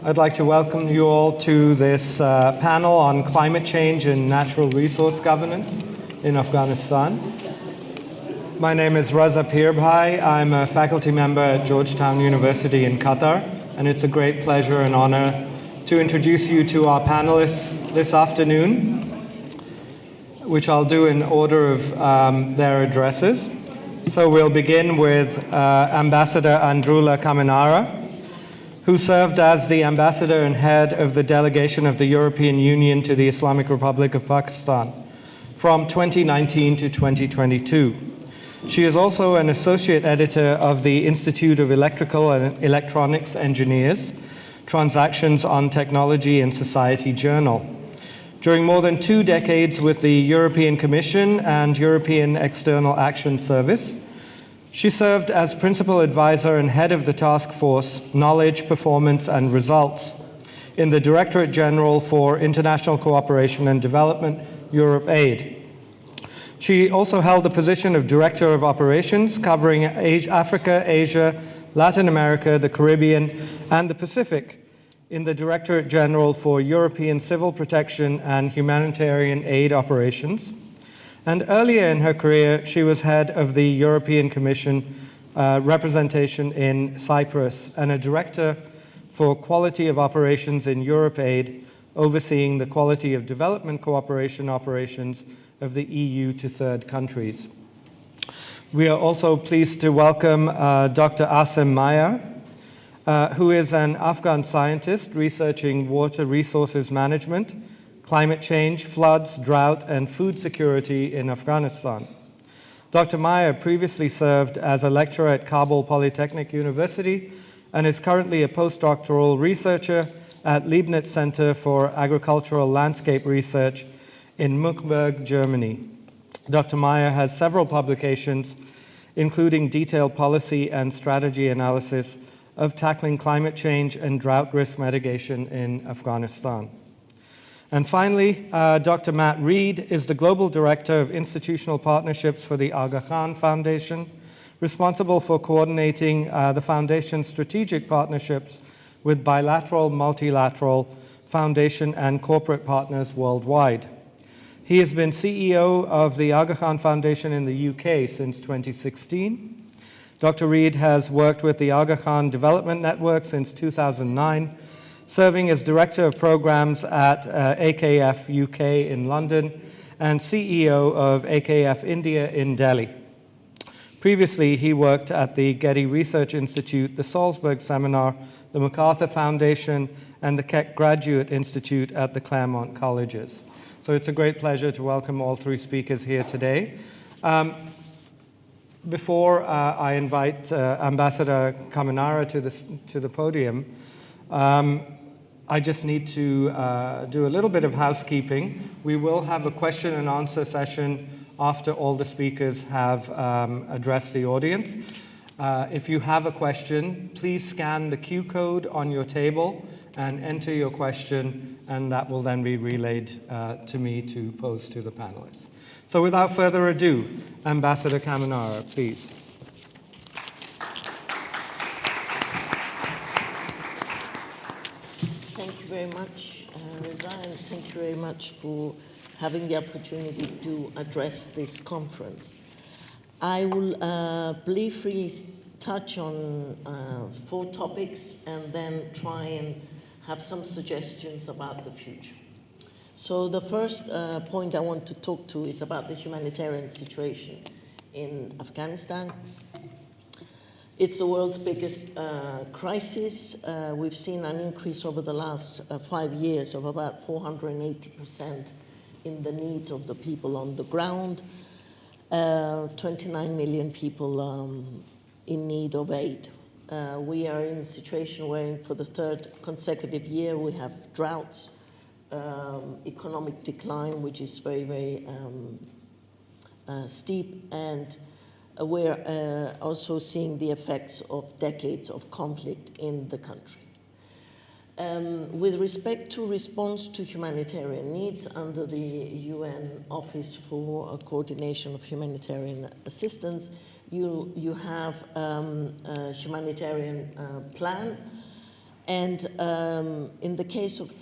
I'd like to welcome you all to this panel on climate change and natural resource governance in Afghanistan. My name is Reza Pirbhai. I'm a faculty member at Georgetown University in Qatar, and it's a great pleasure and honor to introduce you to our panelists this afternoon, which I'll do in order of their addresses. So we'll begin with Ambassador Androulla Kaminara, who served as the ambassador and head of the delegation of the European Union to the Islamic Republic of Pakistan from 2019 to 2022. She is also an associate editor of the Institute of Electrical and Electronics Engineers, Transactions on Technology and Society Journal. During more than 2 decades with the European Commission and European External Action Service, she served as principal advisor and head of the task force Knowledge, Performance and Results in the Directorate General for International Cooperation and Development, Europe Aid. She also held the position of Director of Operations covering Africa, Asia, Latin America, the Caribbean, and the Pacific in the Directorate General for European Civil Protection and Humanitarian Aid Operations. And earlier in her career, she was head of the European Commission representation in Cyprus and a director for Quality of Operations in Europe Aid, overseeing the quality of development cooperation operations of the EU to third countries. We are also pleased to welcome Dr. Assem Mayar, who is an Afghan scientist researching water resources management, climate change, floods, drought, and food security in Afghanistan. Dr. Mayar previously served as a lecturer at Kabul Polytechnic University and is currently a postdoctoral researcher at Leibniz Center for Agricultural Landscape Research in Munkberg, Germany. Dr. Mayar has several publications, including detailed policy and strategy analysis of tackling climate change and drought risk mitigation in Afghanistan. And finally, Dr. Matt Reed is the Global Director of Institutional Partnerships for the Aga Khan Foundation, responsible for coordinating the Foundation's strategic partnerships with bilateral, multilateral, foundation, and corporate partners worldwide. He has been CEO of the Aga Khan Foundation in the UK since 2016. Dr. Reed has worked with the Aga Khan Development Network since 2009, serving as Director of Programs at AKF UK in London and CEO of AKF India in Delhi. Previously, he worked at the Getty Research Institute, the Salzburg Seminar, the MacArthur Foundation, and the Keck Graduate Institute at the Claremont Colleges. So it's a great pleasure to welcome all 3 speakers here today. Before I invite Ambassador Kaminara to the podium, I just need to do a little bit of housekeeping. We will have a question and answer session after all the speakers have addressed the audience. If you have a question, please scan the Q code on your table and enter your question, and that will then be relayed to me to pose to the panelists. So without further ado, Ambassador Kaminara, please. Thank you very much, Reza, and thank you very much for having the opportunity to address this conference. I will briefly touch on 4 topics and then try and have some suggestions about the future. So the first point I want to talk to is about the humanitarian situation in Afghanistan. It's the world's biggest crisis. We've seen an increase over the last 5 years of about 480% in the needs of the people on the ground. 29 million people in need of aid. We are in a situation where for the 3rd consecutive year we have droughts, economic decline, which is very, very steep, and we're also seeing the effects of decades of conflict in the country. With respect to response to humanitarian needs under the UN Office for Coordination of Humanitarian Assistance, you have a humanitarian plan And in the case of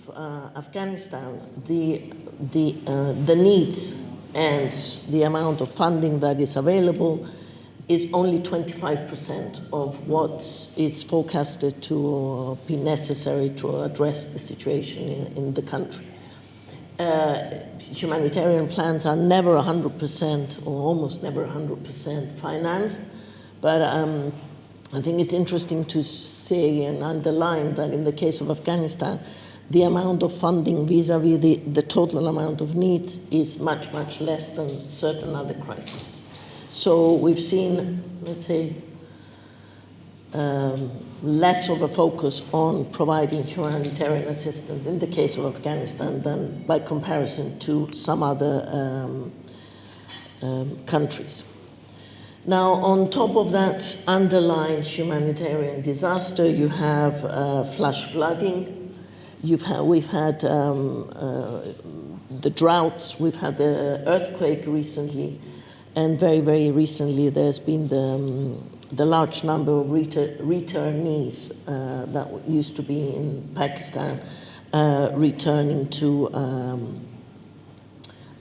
Afghanistan, the needs and the amount of funding that is available is only 25% of what is forecasted to be necessary to address the situation in the country. Humanitarian plans are never 100% or almost never 100% financed, but I think it's interesting to say and underline that in the case of Afghanistan, the amount of funding vis-à-vis the total amount of needs is much, much less than certain other crises. So we've seen, let's say, less of a focus on providing humanitarian assistance in the case of Afghanistan than by comparison to some other countries. Now, on top of that underlying humanitarian disaster, you have flash flooding. We've had the droughts. We've had the earthquake recently, and very, very recently, there's been the large number of returnees that used to be in Pakistan returning to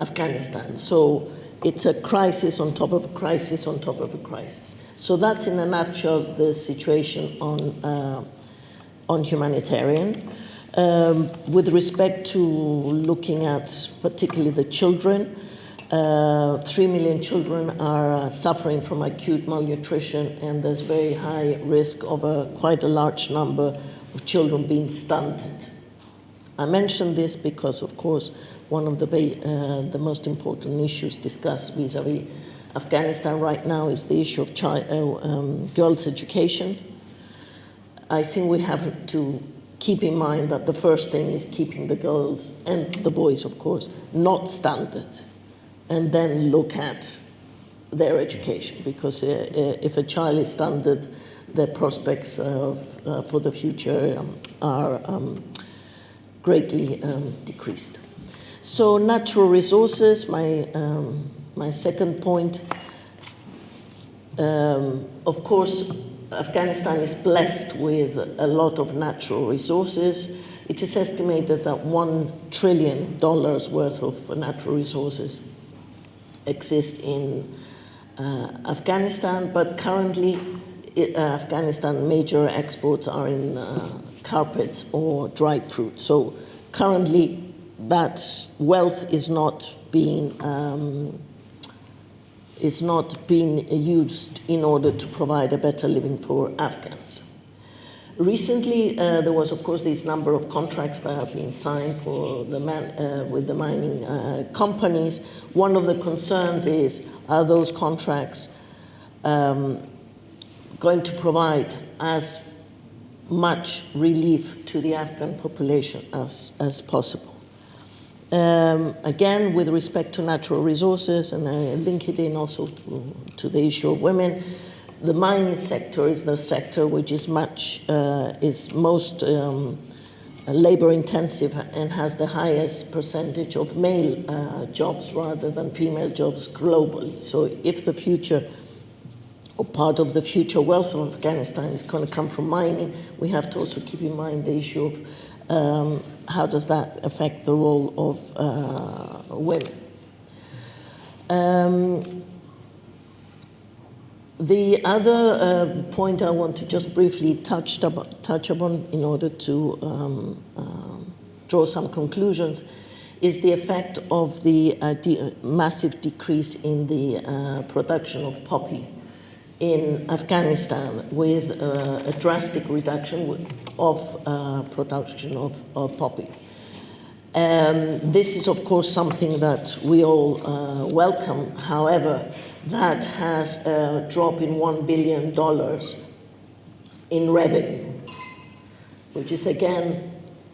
Afghanistan. So it's a crisis on top of a crisis on top of a crisis. So that's in a nutshell the situation on humanitarian. With respect to looking at particularly the children, 3 million children are suffering from acute malnutrition, and there's very high risk of quite a large number of children being stunted. I mention this because, of course, one of the most important issues discussed vis-à-vis Afghanistan right now is the issue of girls' education. I think we have to keep in mind that the first thing is keeping the girls and the boys, of course, not stunted, and then look at their education, because if a child is stunted, their prospects for the future are greatly decreased. So natural resources, my second point. Of course, Afghanistan is blessed with a lot of natural resources. It is estimated that $1 trillion worth of natural resources exist in Afghanistan, but currently Afghanistan major exports are in carpets or dried fruit. So currently that wealth is not being used in order to provide a better living for Afghans. Recently, there was, of course, this number of contracts that have been signed for with the mining companies. One of the concerns is, are those contracts going to provide as much relief to the Afghan population as possible? Again, with respect to natural resources, and I link it in also to the issue of women, the mining sector is the sector which is most labor intensive and has the highest percentage of male jobs rather than female jobs globally. So if the future or part of the future wealth of Afghanistan is going to come from mining, we have to also keep in mind the issue of how does that affect the role of women. The other point I want to just briefly touch upon in order to draw some conclusions is the effect of the massive decrease in the production of poppy in Afghanistan, with a drastic reduction of production of poppy. This is, of course, something that we all welcome. However, that has a drop in $1 billion in revenue, which is, again,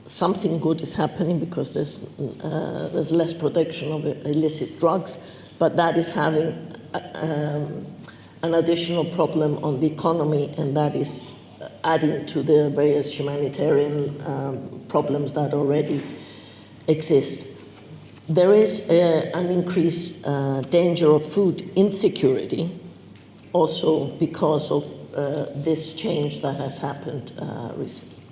something good is happening because there's less production of illicit drugs, but that is having an additional problem on the economy, and that is adding to the various humanitarian problems that already exist. There is an increased danger of food insecurity, also because of this change that has happened recently.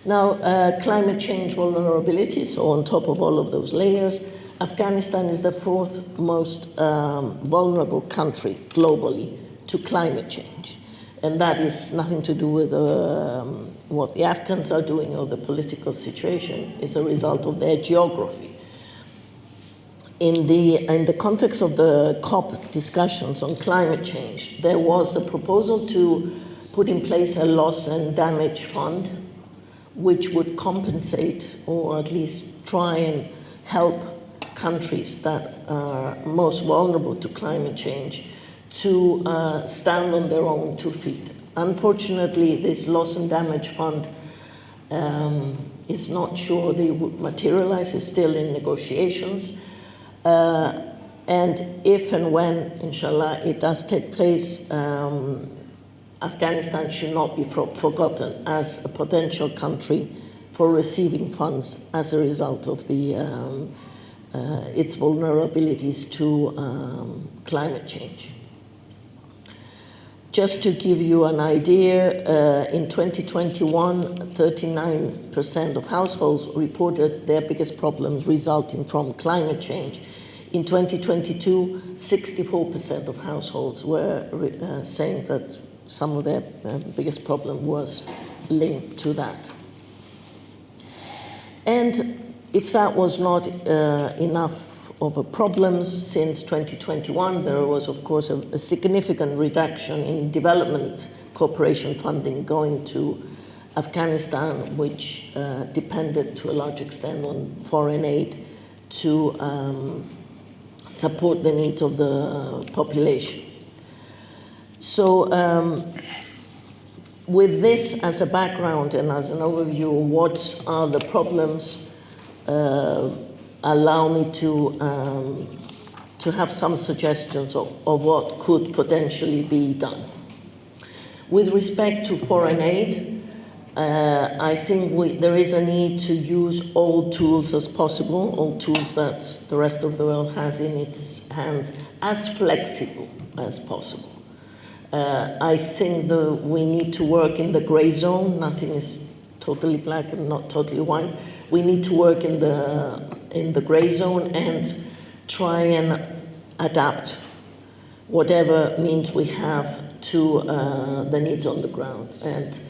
Now, climate change vulnerability, so on top of all of those layers, Afghanistan is the fourth most vulnerable country globally to climate change. And that is nothing to do with what the Afghans are doing or the political situation. It's a result of their geography. In the context of the COP discussions on climate change, there was a proposal to put in place a loss and damage fund, which would compensate or at least try and help countries that are most vulnerable to climate change to stand on their own 2 feet. Unfortunately, this loss and damage fund is not sure they would materialize, it's still in negotiations. And if and when, inshallah, it does take place, Afghanistan should not be forgotten as a potential country for receiving funds as a result of its vulnerabilities to climate change. Just to give you an idea, in 2021, 39% of households reported their biggest problems resulting from climate change. In 2022, 64% of households were saying that some of their biggest problem was linked to that. And if that was not enough of a problem, since 2021, there was, of course, a significant reduction in development cooperation funding going to Afghanistan, which depended to a large extent on foreign aid to support the needs of the population. So with this as a background and as an overview, what are the problems, allow me to have some suggestions of what could potentially be done. With respect to foreign aid, I think there is a need to use all tools as possible, all tools that the rest of the world has in its hands, as flexible as possible. I think we need to work in the gray zone. Nothing is totally black and not totally white. We need to work in the gray zone and try and adapt whatever means we have to the needs on the ground. And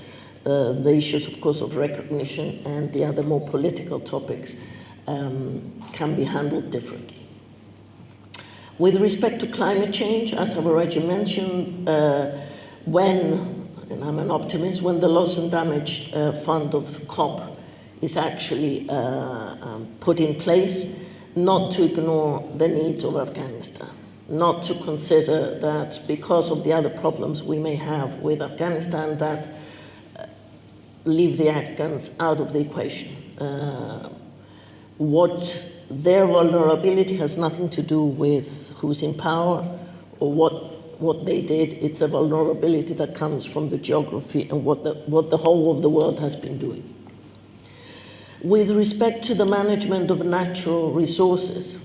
the issues, of course, of recognition and the other more political topics can be handled differently. With respect to climate change, as I've already mentioned, and I'm an optimist, when the loss and damage fund of COP is actually put in place, not to ignore the needs of Afghanistan, not to consider that because of the other problems we may have with Afghanistan that leave the Afghans out of the equation. What their vulnerability has nothing to do with who's in power or what they did. It's a vulnerability that comes from the geography and what the whole of the world has been doing. With respect to the management of natural resources,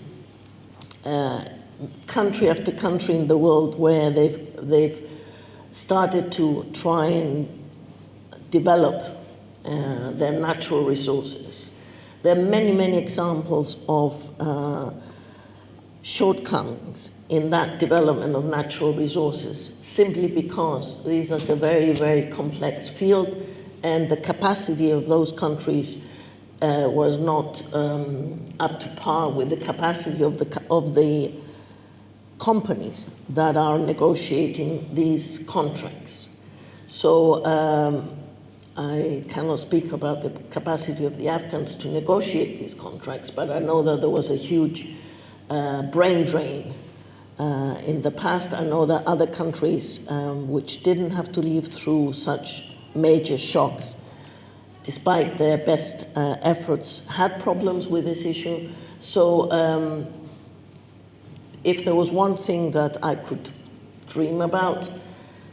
country after country in the world where they've started to try and develop their natural resources, there are many, many examples of shortcomings in that development of natural resources, simply because this is a very, very complex field, and the capacity of those countries was not up to par with the capacity of the companies that are negotiating these contracts. So I cannot speak about the capacity of the Afghans to negotiate these contracts, but I know that there was a huge brain drain in the past. I know that other countries which didn't have to live through such major shocks, despite their best efforts, had problems with this issue. So if there was one thing that I could dream about,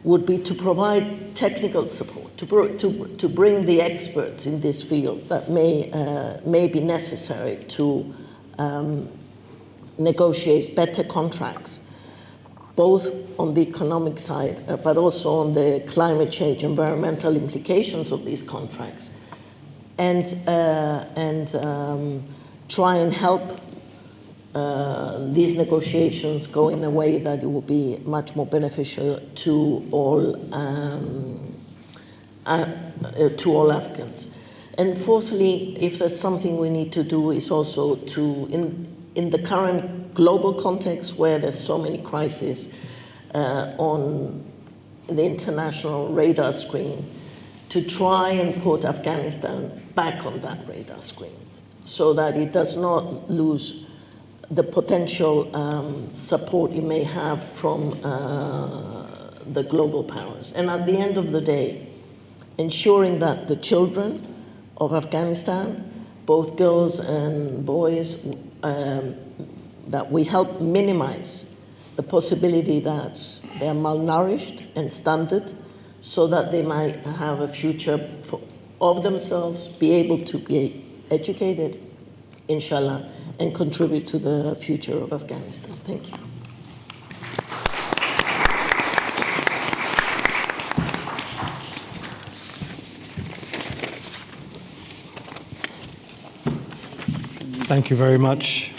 would be to provide technical support, to bring the experts in this field that may be necessary to negotiate better contracts, both on the economic side, but also on the climate change, environmental implications of these contracts, and try and help these negotiations go in a way that it will be much more beneficial to all Afghans. And fourthly, if there's something we need to do, is also to, in the current global context where there's so many crises on the international radar screen, to try and put Afghanistan back on that radar screen so that it does not lose the potential support it may have from the global powers. And at the end of the day, ensuring that the children of Afghanistan, both girls and boys, that we help minimize the possibility that they are malnourished and stunted, so that they might have a future of themselves, be able to be educated, inshallah, and contribute to the future of Afghanistan. Thank you. Thank you very much,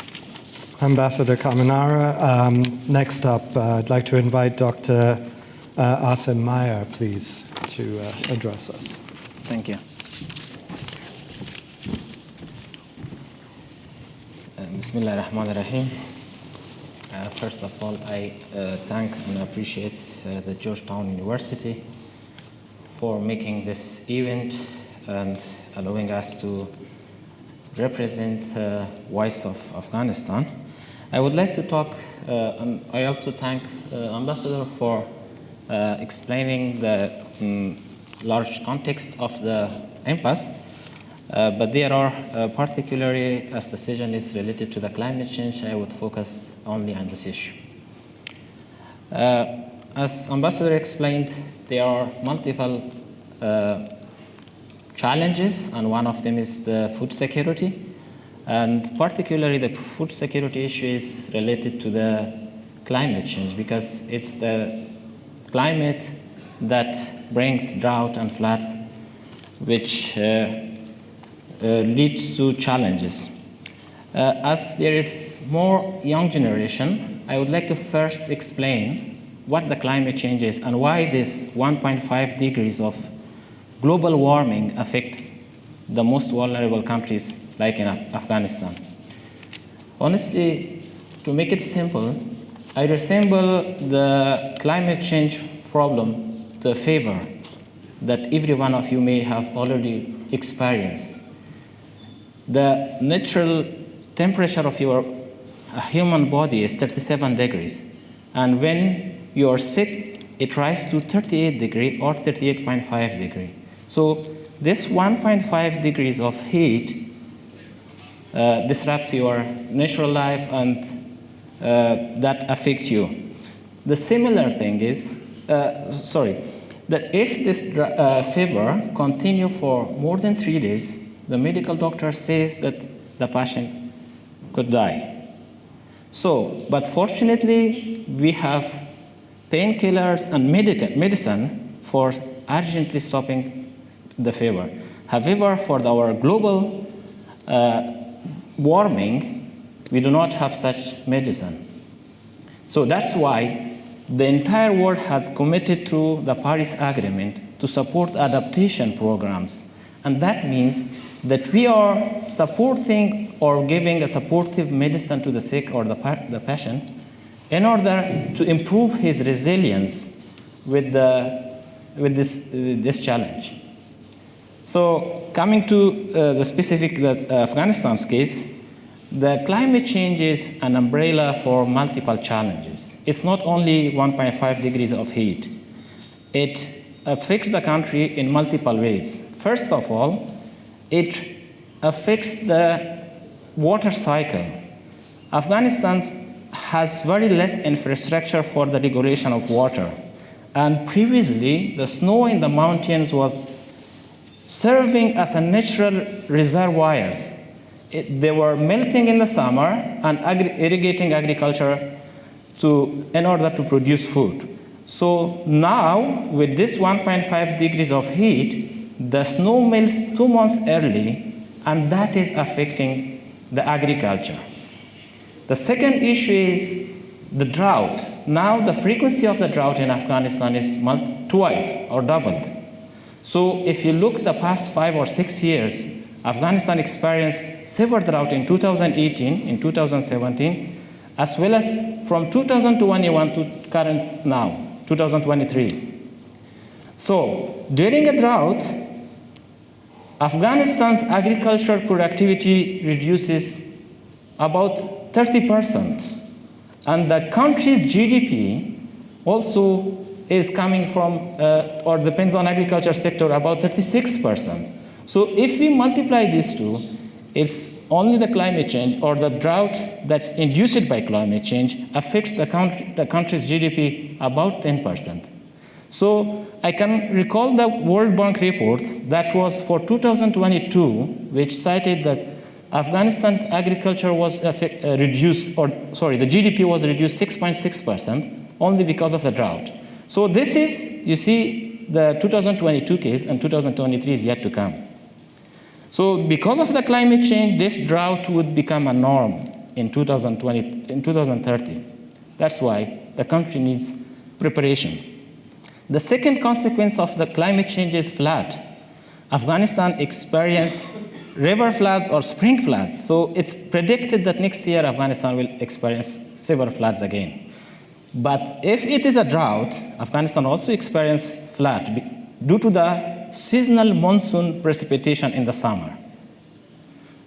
Ambassador Kaminara. Next up, I'd like to invite Dr. Assem Mayar, please, to address us. Thank you. Bismillah ar-Rahman ar-Rahim. First of all, I thank and appreciate the Georgetown University for making this event and allowing us to represent the voice of Afghanistan. I would like to talk, and I also thank Ambassador for explaining the large context of the impasse, but there are particularly, as the session is related to the climate change, I would focus only on this issue. As Ambassador explained, there are multiple challenges, and one of them is the food security. And particularly the food security issue is related to the climate change, because it's the climate that brings drought and floods, which leads to challenges. As there is more young generation, I would like to first explain what the climate change is and why this 1.5 degrees of global warming affect the most vulnerable countries like in Afghanistan. Honestly, to make it simple, I resemble the climate change problem to a fever that every one of you may have already experienced. The natural temperature of your human body is 37 degrees. And when you are sick, it rises to 38 degrees or 38.5 degrees. So this 1.5 degrees of heat disrupts your natural life, and that affects you. The similar thing is, that if this fever continues for more than 3 days, the medical doctor says that the patient could die. So, but fortunately, we have painkillers and medicine for urgently stopping the fever. However, for our global warming, we do not have such medicine. So that's why the entire world has committed to the Paris Agreement to support adaptation programs. And that means that we are supporting or giving a supportive medicine to the sick or the patient in order to improve his resilience with this challenge. So coming to the specific Afghanistan's case, the climate change is an umbrella for multiple challenges. It's not only 1.5 degrees of heat. It affects the country in multiple ways. First of all, it affects the water cycle. Afghanistan has very less infrastructure for the regulation of water. And previously, the snow in the mountains was serving as a natural reservoirs. They were melting in the summer and irrigating agriculture in order to produce food. So now, with this 1.5 degrees of heat, the snow melts 2 months early, and that is affecting the agriculture. The second issue is the drought. Now the frequency of the drought in Afghanistan is twice or doubled. So if you look the past 5 or 6 years, Afghanistan experienced severe drought in 2018, in 2017, as well as from 2021 to current now, 2023. So during a drought, Afghanistan's agricultural productivity reduces about 30%. And the country's GDP also is coming from, or depends on agriculture sector, about 36%. So if we multiply these two, it's only the climate change or the drought that's induced by climate change affects the country's GDP about 10%. So I can recall the World Bank report that was for 2022, which cited that Afghanistan's agriculture was reduced, the GDP was reduced 6.6% only because of the drought. So this is, you see, the 2022 case, and 2023 is yet to come. So because of the climate change, this drought would become a norm in 2030. That's why the country needs preparation. The second consequence of the climate change is flood. Afghanistan experienced river floods or spring floods. So it's predicted that next year Afghanistan will experience severe floods again. But if it is a drought, Afghanistan also experiences flood due to the seasonal monsoon precipitation in the summer.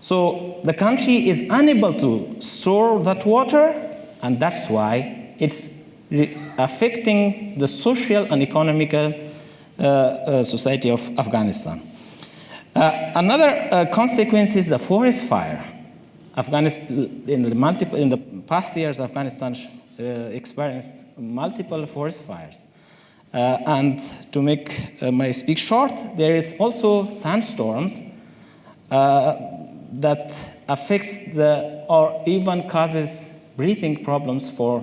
So the country is unable to store that water, and that's why it's affecting the social and economical society of Afghanistan. Another consequence is the forest fire. In the past years, Afghanistan experienced multiple forest fires. And to make my speech short, there is also sandstorms that affects or even causes breathing problems for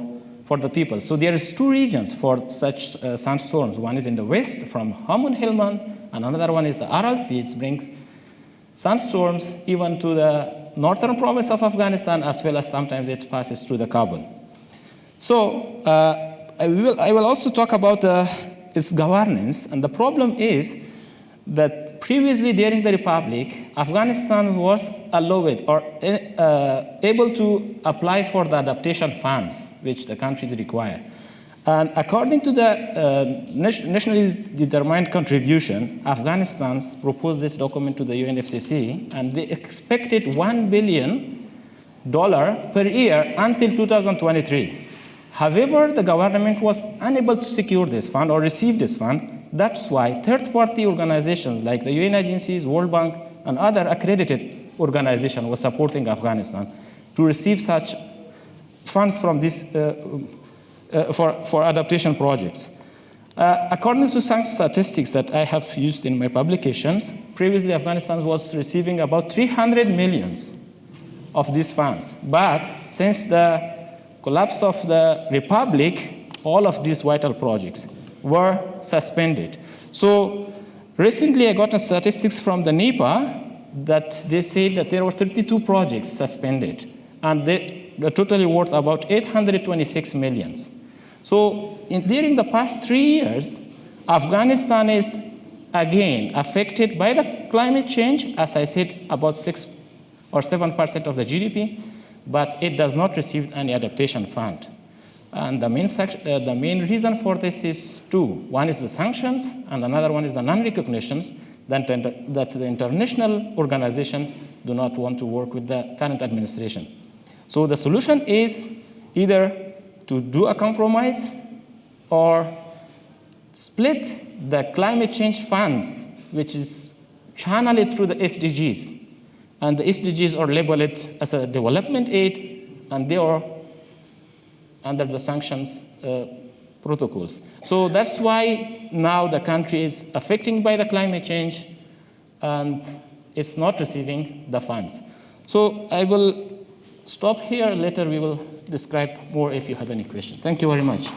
the people. So there is 2 regions for such sandstorms. One is in the west from Hamun Helmand, and another one is the Aral Sea. It brings sandstorms even to the northern province of Afghanistan, as well as sometimes it passes through the Kabul. So I will also talk about its governance, and the problem is that previously during the Republic, Afghanistan was allowed or able to apply for the adaptation funds which the countries require. And according to the nationally determined contribution, Afghanistan's proposed this document to the UNFCCC, and they expected $1 billion per year until 2023. However, the government was unable to secure this fund or receive this fund. That's why third-party organizations like the UN agencies, World Bank, and other accredited organizations were supporting Afghanistan to receive such funds from this for adaptation projects. According to some statistics that I have used in my publications, previously Afghanistan was receiving about 300 million of these funds. But since the collapse of the Republic, all of these vital projects were suspended. So recently I got statistics from the NEPA that they said that there were 32 projects suspended, and the totally worth about 826 million. So during the past 3 years, Afghanistan is again affected by the climate change, as I said, about 6 or 7% of the GDP, but it does not receive any adaptation fund. And the main reason for this is 2. One is the sanctions, and another one is the non-recognitions that the international organizations do not want to work with the current administration. So the solution is either to do a compromise or split the climate change funds, which is channeled through the SDGs. And the SDGs are labeled as a development aid, and they are under the sanctions protocols. So that's why now the country is affected by the climate change, and it's not receiving the funds. So I will stop here. Later we will describe more if you have any questions. Thank you very much.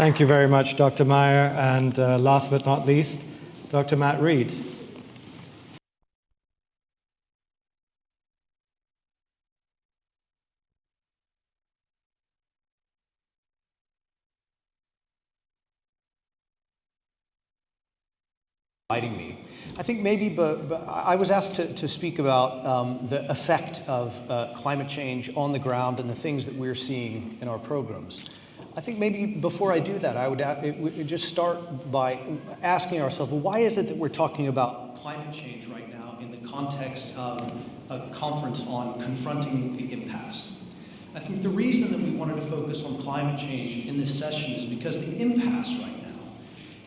Thank you very much, Dr. Mayar. And last but not least, Dr. Matt Reed. Inviting me. I think maybe, but I was asked to speak about the effect of climate change on the ground and the things that we're seeing in our programs. I think maybe before I do that, I would just start by asking ourselves, well, why is it that we're talking about climate change right now in the context of a conference on confronting the impasse? I think the reason that we wanted to focus on climate change in this session is because the impasse right now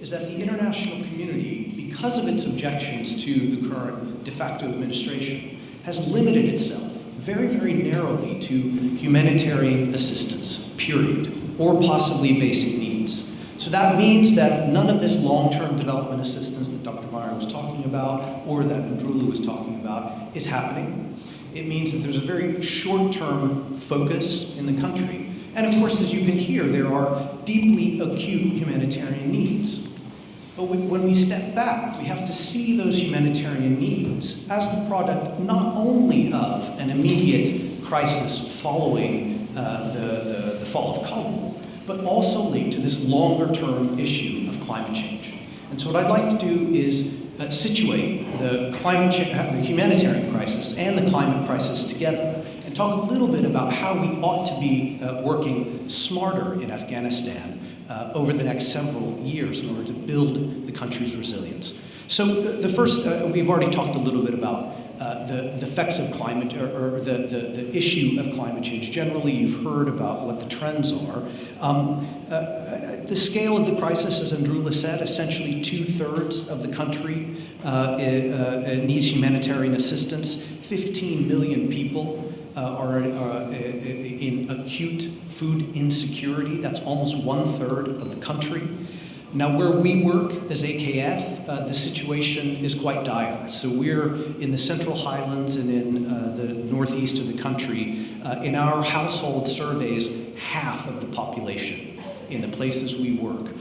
is that the international community, because of its objections to the current de facto administration, has limited itself very, very narrowly to humanitarian assistance, period, or possibly basic needs. So that means that none of this long-term development assistance that Dr. Mayar was talking about, or that Androulla was talking about, is happening. It means that there's a very short-term focus in the country. And of course, as you can hear, there are deeply acute humanitarian needs. But when we step back, we have to see those humanitarian needs as the product not only of an immediate crisis following the fall of Kabul, but also linked to this longer-term issue of climate change. And so what I'd like to do is situate the humanitarian crisis and the climate crisis together, and talk a little bit about how we ought to be working smarter in Afghanistan over the next several years in order to build the country's resilience. So the first, we've already talked a little bit about the effects of climate, or the issue of climate change. Generally, you've heard about what the trends are. The scale of the crisis, as Androulla said, essentially 2/3 of the country needs humanitarian assistance. 15 million people are in acute food insecurity. That's almost 1/3 of the country. Now, where we work as AKF, the situation is quite dire. So we're in the Central Highlands and in the northeast of the country. In our household surveys, half of the population in the places we work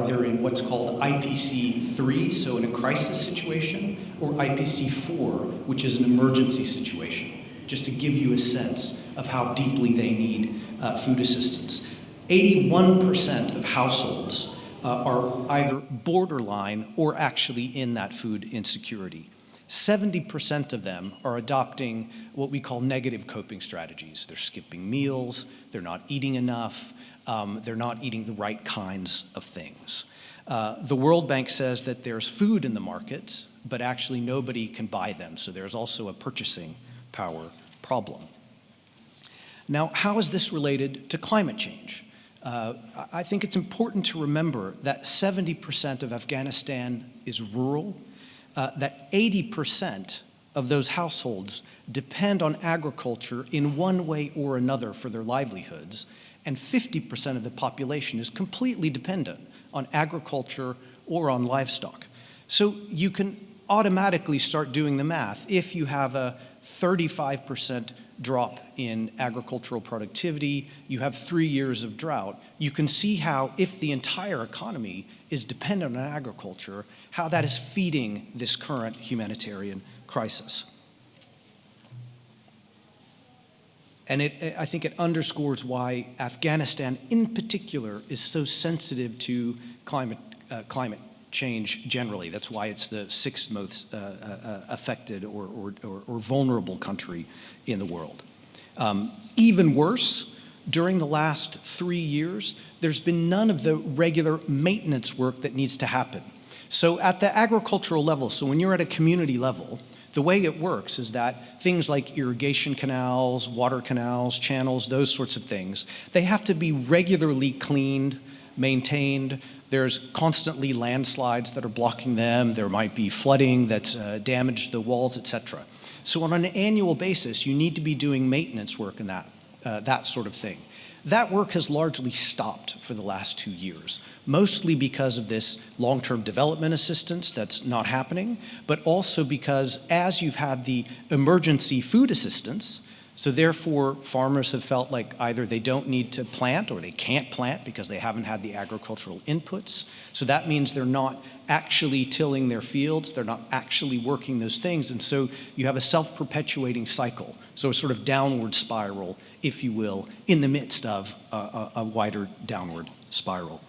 they're in what's called IPC 3, so in a crisis situation, or IPC 4, which is an emergency situation, just to give you a sense of how deeply they need food assistance. 81% of households are either borderline or actually in that food insecurity. 70% of them are adopting what we call negative coping strategies. They're skipping meals, they're not eating enough, they're not eating the right kinds of things. The World Bank says that there's food in the market, but actually nobody can buy them, so there's also a purchasing power problem. Now, how is this related to climate change? I think it's important to remember that 70% of Afghanistan is rural, that 80% of those households depend on agriculture in one way or another for their livelihoods, and 50% of the population is completely dependent on agriculture or on livestock. So you can automatically start doing the math. If you have a 35% drop in agricultural productivity, you have 3 years of drought, you can see how, if the entire economy is dependent on agriculture, how that is feeding this current humanitarian crisis. And I think it underscores why Afghanistan in particular is so sensitive to climate change generally. That's why it's the 6th most affected or vulnerable country in the world. Even worse, during the last 3 years, there's been none of the regular maintenance work that needs to happen. So at the agricultural level, so when you're at a community level, the way it works is that things like irrigation canals, water canals, channels, those sorts of things, they have to be regularly cleaned, maintained. There's constantly landslides that are blocking them. There might be flooding that's damaged the walls, etc. So on an annual basis, you need to be doing maintenance work and that sort of thing. That work has largely stopped for the last 2 years, mostly because of this long-term development assistance that's not happening, but also because as you've had the emergency food assistance, So therefore, farmers have felt like either they don't need to plant or they can't plant because they haven't had the agricultural inputs. So that means they're not actually tilling their fields, they're not actually working those things, and so you have a self-perpetuating cycle, so a sort of downward spiral, if you will, in the midst of a wider downward spiral.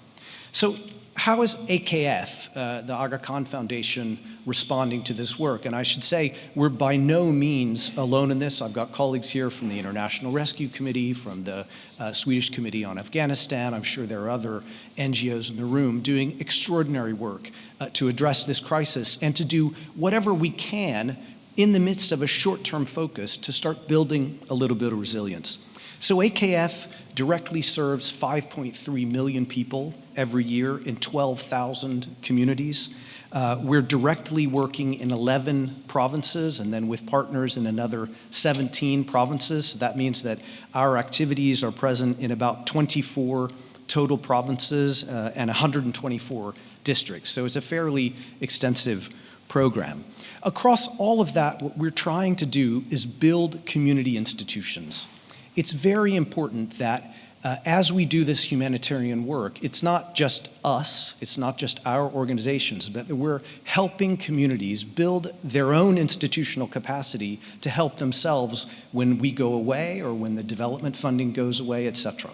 So how is AKF, the Aga Khan Foundation, responding to this work? And I should say, we're by no means alone in this. I've got colleagues here from the International Rescue Committee, from the Swedish Committee on Afghanistan. I'm sure there are other NGOs in the room doing extraordinary work to address this crisis and to do whatever we can in the midst of a short-term focus to start building a little bit of resilience. So AKF directly serves 5.3 million people every year in 12,000 communities. We're directly working in 11 provinces and then with partners in another 17 provinces. So that means that our activities are present in about 24 total provinces and 124 districts. So it's a fairly extensive program. Across all of that, what we're trying to do is build community institutions. It's very important that as we do this humanitarian work, it's not just us, it's not just our organizations, but that we're helping communities build their own institutional capacity to help themselves when we go away or when the development funding goes away, etc.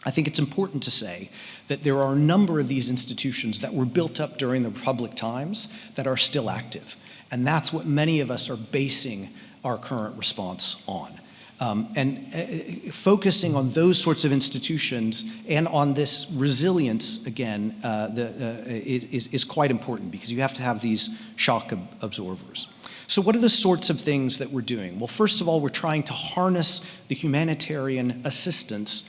I think it's important to say that there are a number of these institutions that were built up during the Republic times that are still active. And that's what many of us are basing our current response on. Focusing on those sorts of institutions and on this resilience, again, is quite important because you have to have these shock absorbers. So what are the sorts of things that we're doing? Well, first of all, we're trying to harness the humanitarian assistance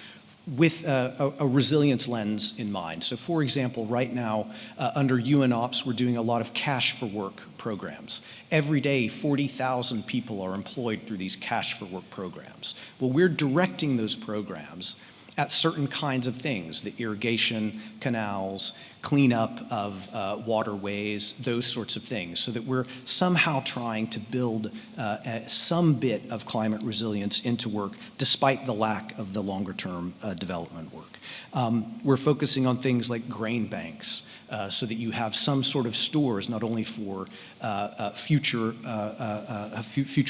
with a resilience lens in mind. So for example, right now, under UNOPS, we're doing a lot of cash for work programs. Every day, 40,000 people are employed through these cash for work programs. Well, we're directing those programs at certain kinds of things, the irrigation canals, cleanup of waterways, those sorts of things, so that we're somehow trying to build some bit of climate resilience into work despite the lack of the longer term development work. We're focusing on things like grain banks so that you have some sort of stores not only for future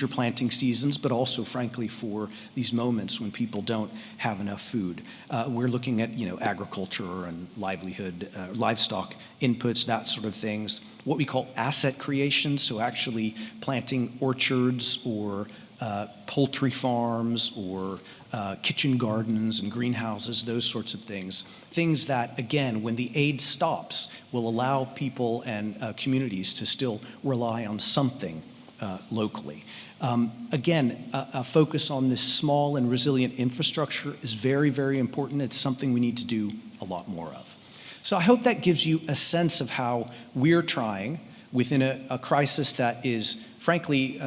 planting seasons, but also, frankly, for these moments when people don't have enough food. We're looking at, agriculture and livelihood, livestock inputs, that sort of things. What we call asset creation, so actually planting orchards or poultry farms or kitchen gardens and greenhouses, those sorts of things. Things that, again, when the aid stops, will allow people and communities to still rely on something locally. Again, a focus on this small and resilient infrastructure is very, very important. It's something we need to do a lot more of. So I hope that gives you a sense of how we're trying within a crisis that is, frankly,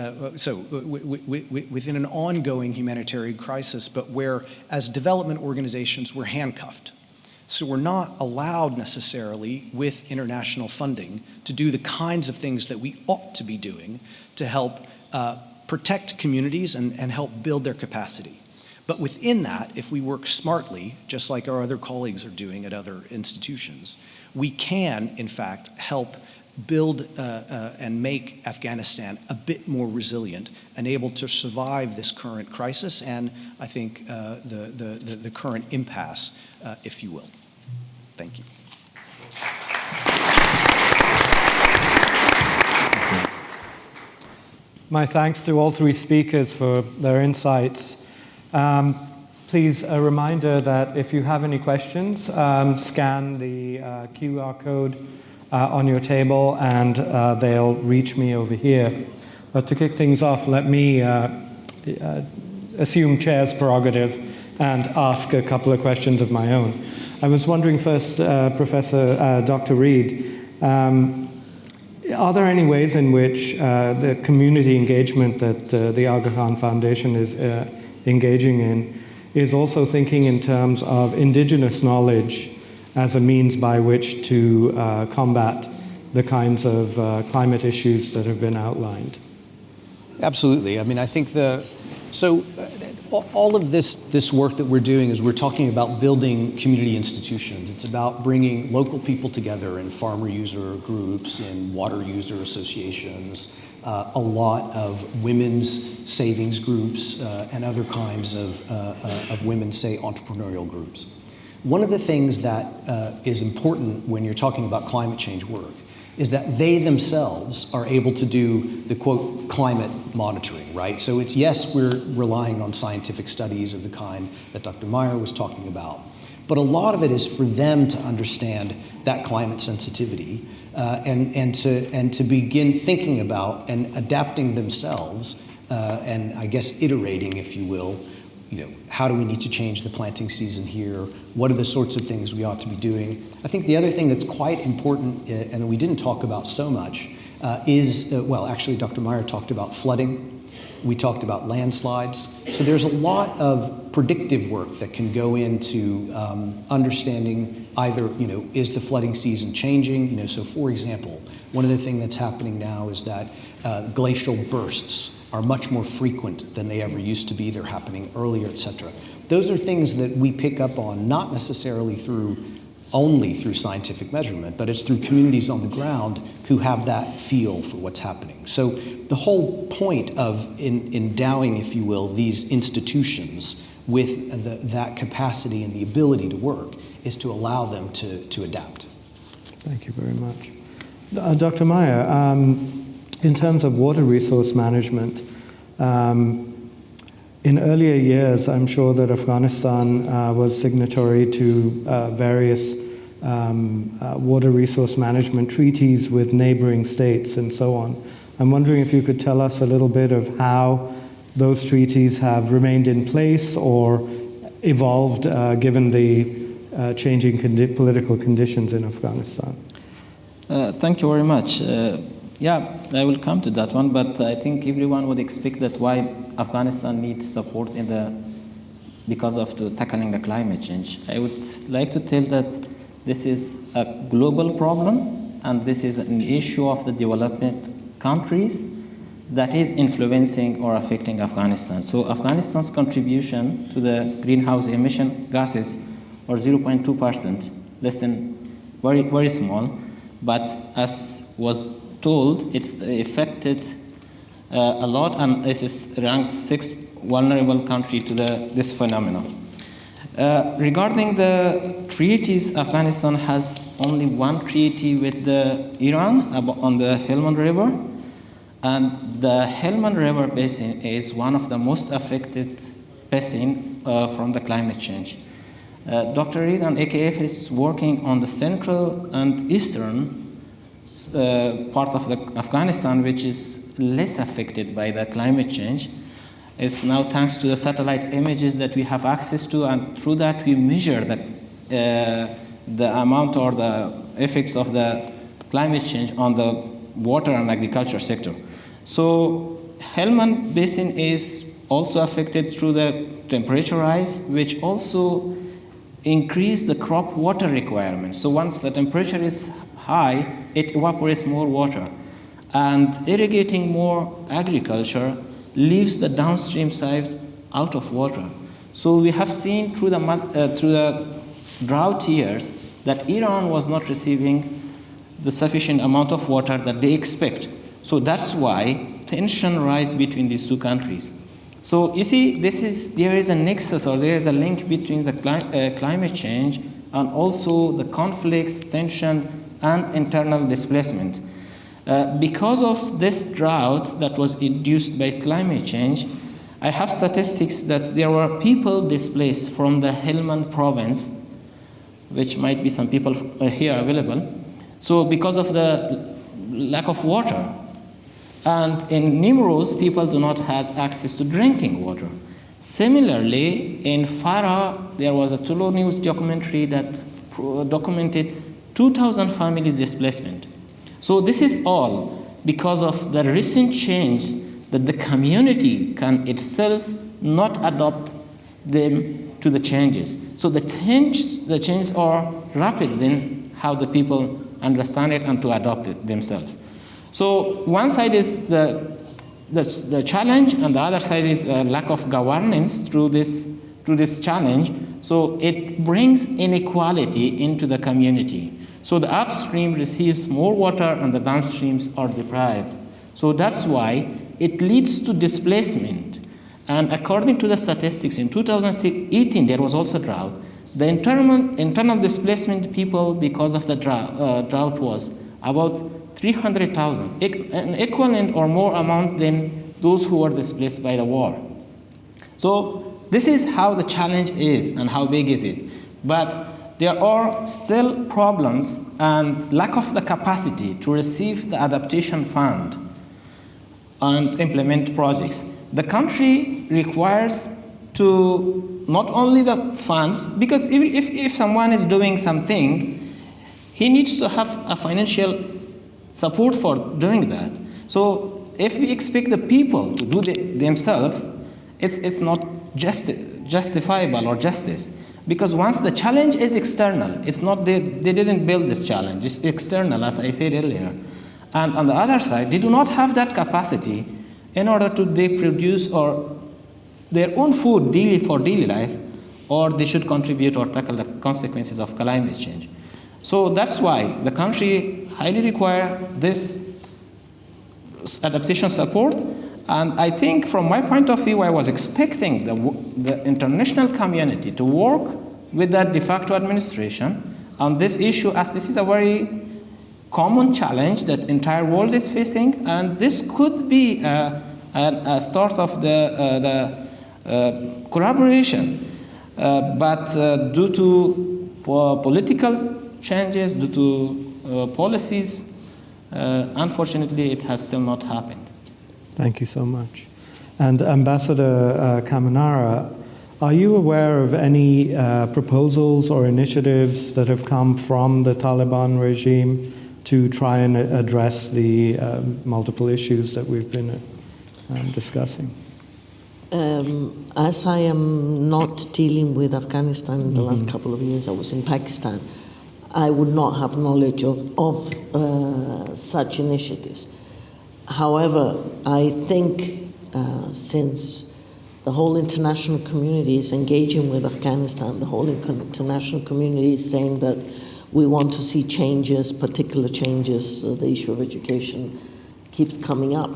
within an ongoing humanitarian crisis, but where, as development organizations, we're handcuffed. So we're not allowed necessarily with international funding to do the kinds of things that we ought to be doing to help protect communities and help build their capacity. But within that, if we work smartly, just like our other colleagues are doing at other institutions, we can, in fact, help build and make Afghanistan a bit more resilient and able to survive this current crisis and, I think, the current impasse, if you will. Thank you. My thanks to all three speakers for their insights. Please, a reminder that if you have any questions, scan the QR code on your table and they'll reach me over here. But to kick things off, let me assume chair's prerogative and ask a couple of questions of my own. I was wondering first, Professor Dr. Reed, are there any ways in which the community engagement that the Aga Khan Foundation is engaging in is also thinking in terms of indigenous knowledge as a means by which to combat the kinds of climate issues that have been outlined? Absolutely. I mean, I think So all of this work that we're doing is we're talking about building community institutions. It's about bringing local people together in farmer user groups, in water user associations, a lot of women's savings groups, and other kinds of women's, say, entrepreneurial groups. One of the things that is important when you're talking about climate change work is that they themselves are able to do the, quote, climate monitoring, right? So it's, yes, we're relying on scientific studies of the kind that Dr. Mayar was talking about, but a lot of it is for them to understand that climate sensitivity and to begin thinking about and adapting themselves and I guess iterating, if you will, how do we need to change the planting season here? What are the sorts of things we ought to be doing? I think the other thing that's quite important, and we didn't talk about so much, is, well, actually Dr. Mayar talked about flooding. We talked about landslides. So there's a lot of predictive work that can go into understanding either, is the flooding season changing? So for example, one of the things that's happening now is that glacial bursts are much more frequent than they ever used to be. They're happening earlier, et cetera. Those are things that we pick up on, not necessarily only through scientific measurement, but it's through communities on the ground who have that feel for what's happening. So the whole point of endowing, if you will, these institutions with that capacity and the ability to work is to allow them to adapt. Thank you very much. Dr. Mayar, in terms of water resource management, in earlier years, I'm sure that Afghanistan was signatory to various water resource management treaties with neighboring states and so on. I'm wondering if you could tell us a little bit of how those treaties have remained in place or evolved given the changing political conditions in Afghanistan. Thank you very much. Yeah, I will come to that one, but I think everyone would expect that why Afghanistan needs support because of tackling the climate change. I would like to tell that this is a global problem, and this is an issue of the development countries that is influencing or affecting Afghanistan. So Afghanistan's contribution to the greenhouse emission gases are 0.2%, less than very, very small, but as was told, it's affected a lot, and this is ranked 6th vulnerable country to this phenomenon. Regarding the treaties, Afghanistan has only one treaty with Iran on the Helmand River, and the Helmand River basin is one of the most affected basins from the climate change. Dr. Reed and AKF is working on the central and eastern part of Afghanistan, which is less affected by the climate change. It's now thanks to the satellite images that we have access to, and through that we measure the amount or the effects of the climate change on the water and agriculture sector. So Helmand Basin is also affected through the temperature rise, which also increase the crop water requirements. So once the temperature is high, it evaporates more water. And irrigating more agriculture leaves the downstream side out of water. So we have seen through the drought years that Iran was not receiving the sufficient amount of water that they expect. So that's why tension rise between these two countries. So you see, there is a nexus, or there is a link between the climate change and also the conflicts, tension, and internal displacement. Because of this drought that was induced by climate change, I have statistics that there were people displaced from the Helmand province, which might be some people here available. So because of the lack of water. And in Nimruz, people do not have access to drinking water. Similarly, in Farah, there was a Tulu News documentary that documented 2,000 families displacement. So this is all because of the recent change that the community can itself not adopt them to the changes. So the changes are rapid than how the people understand it and to adopt it themselves. So one side is the the challenge, and the other side is lack of governance through this challenge. So it brings inequality into the community. So the upstream receives more water and the downstreams are deprived. So that's why it leads to displacement. And according to the statistics, in 2018 there was also drought. The internal displacement people because of the drought was about 300,000, an equivalent or more amount than those who were displaced by the war. So this is how the challenge is and how big is it. But there are still problems and lack of the capacity to receive the adaptation fund and implement projects. The country requires to not only the funds, because if someone is doing something, he needs to have a financial support for doing that. So if we expect the people to do themselves, it's not justifiable or justice. Because once the challenge is external, it's not they didn't build this challenge, it's external, as I said earlier. And on the other side, they do not have that capacity in order to they produce or their own food for daily life, or they should contribute or tackle the consequences of climate change. So that's why the country highly require this adaptation support. And I think from my point of view, I was expecting the international community to work with that de facto administration on this issue, as this is a very common challenge that entire world is facing, and this could be a start of the collaboration. But due to political changes, due to policies, unfortunately, it has still not happened. Thank you so much. And Ambassador Kaminara, are you aware of any proposals or initiatives that have come from the Taliban regime to try and address the multiple issues that we've been discussing? As I am not dealing with Afghanistan in the last couple of years, I was in Pakistan, I would not have knowledge of such initiatives. However, I think since the whole international community is engaging with Afghanistan, the whole international community is saying that we want to see changes, particular changes, the issue of education keeps coming up.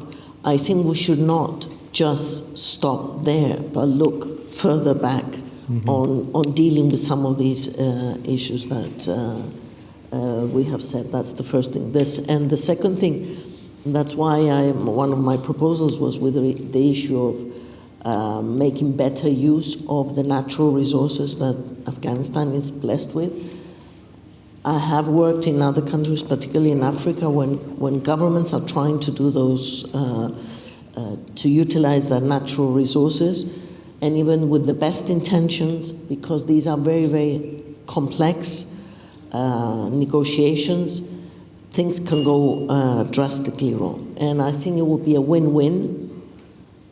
I think we should not just stop there, but look further back on dealing with some of these issues that we have said. That's the first thing. And the second thing, that's why one of my proposals was with the issue of making better use of the natural resources that Afghanistan is blessed with. I have worked in other countries, particularly in Africa, when governments are trying to do those, to utilize their natural resources, and even with the best intentions, because these are very, very complex negotiations, things can go drastically wrong. And I think it would be a win-win,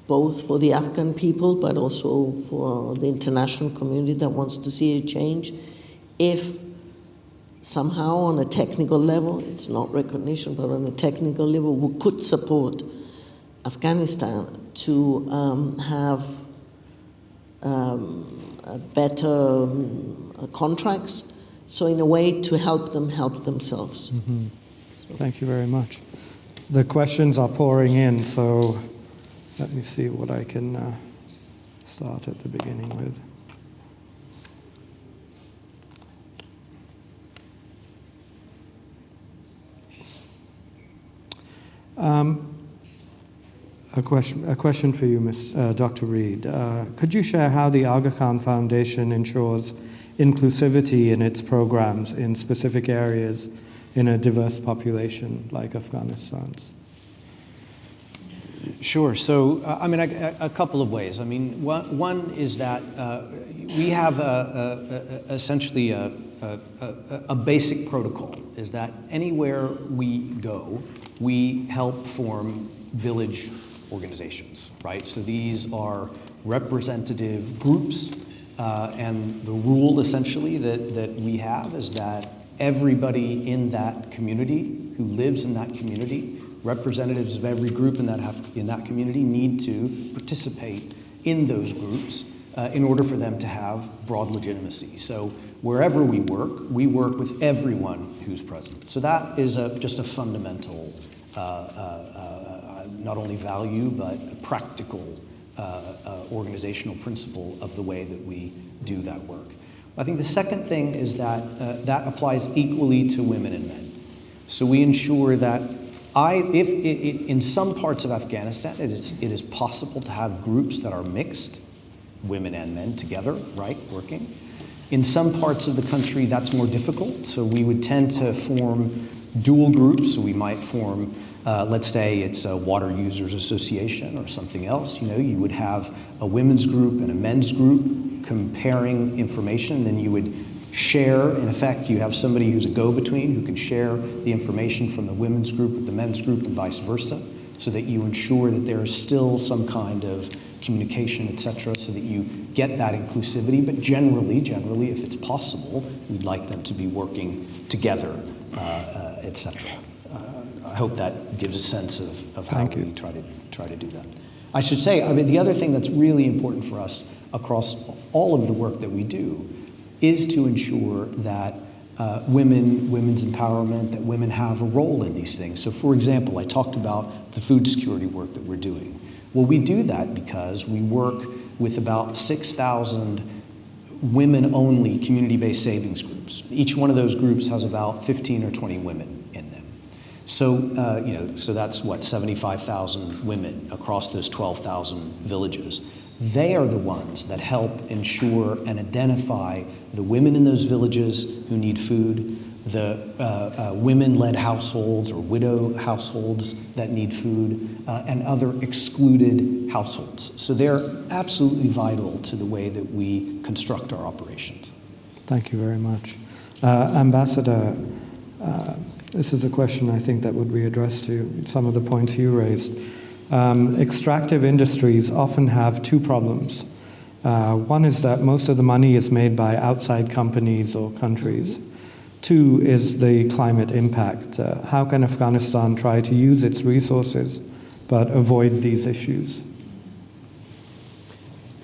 both for the Afghan people, but also for the international community that wants to see a change, if somehow on a technical level, it's not recognition, but on a technical level, we could support Afghanistan to have better contracts, so in a way to help them help themselves. Thank you very much. The questions are pouring in, so let me see what I can start at the beginning with. A question for you, Dr. Reed. Could you share how the Aga Khan Foundation ensures inclusivity in its programs in specific areas in a diverse population like Afghanistan's? Sure. So, a couple of ways. One is that we have essentially a basic protocol, is that anywhere we go, we help form village organizations, right? So these are representative groups, and the rule essentially that we have is that everybody in that community who lives in that community Representatives of every group in that community need to participate in those groups in order for them to have broad legitimacy. So wherever we work with everyone who's present. So that is just a fundamental, not only value, but a practical organizational principle of the way that we do that work. I think the second thing is that that applies equally to women and men. So we ensure that in some parts of Afghanistan, it is possible to have groups that are mixed, women and men together, right, working. In some parts of the country, that's more difficult. So we would tend to form dual groups. So we might form, let's say it's a water users association or something else. You would have a women's group and a men's group comparing information. Then you would share, in effect, you have somebody who's a go-between who can share the information from the women's group with the men's group and vice versa, so that you ensure that there is still some kind of communication, et cetera, so that you get that inclusivity. But generally, if it's possible, we'd like them to be working together, et cetera. I hope that gives a sense of how we try to do that. I should say, the other thing that's really important for us across all of the work that we do is to ensure that women's empowerment, that women have a role in these things. So for example, I talked about the food security work that we're doing. Well, we do that because we work with about 6,000 women-only community-based savings groups. Each one of those groups has about 15 or 20 women in them. So, so that's what, 75,000 women across those 12,000 villages. They are the ones that help ensure and identify the women in those villages who need food, the women-led households or widow households that need food, and other excluded households. So they're absolutely vital to the way that we construct our operations. Thank you very much. Ambassador, this is a question I think that would be addressed to some of the points you raised. Extractive industries often have two problems. One is that most of the money is made by outside companies or countries. Two is the climate impact. How can Afghanistan try to use its resources but avoid these issues?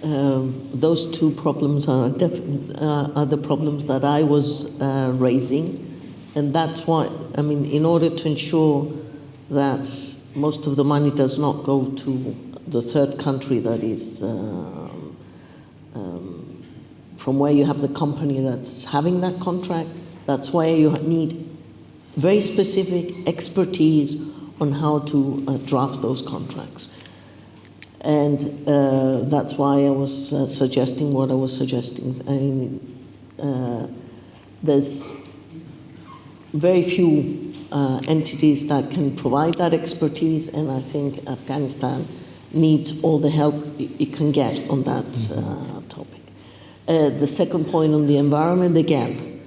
Those two problems are the problems that I was raising. And that's why, in order to ensure that most of the money does not go to the third country that is from where you have the company that's having that contract, that's why you need very specific expertise on how to draft those contracts. And that's why I was suggesting what I was suggesting. There's very few entities that can provide that expertise, and I think Afghanistan needs all the help it can get on that topic. The second point on the environment, again,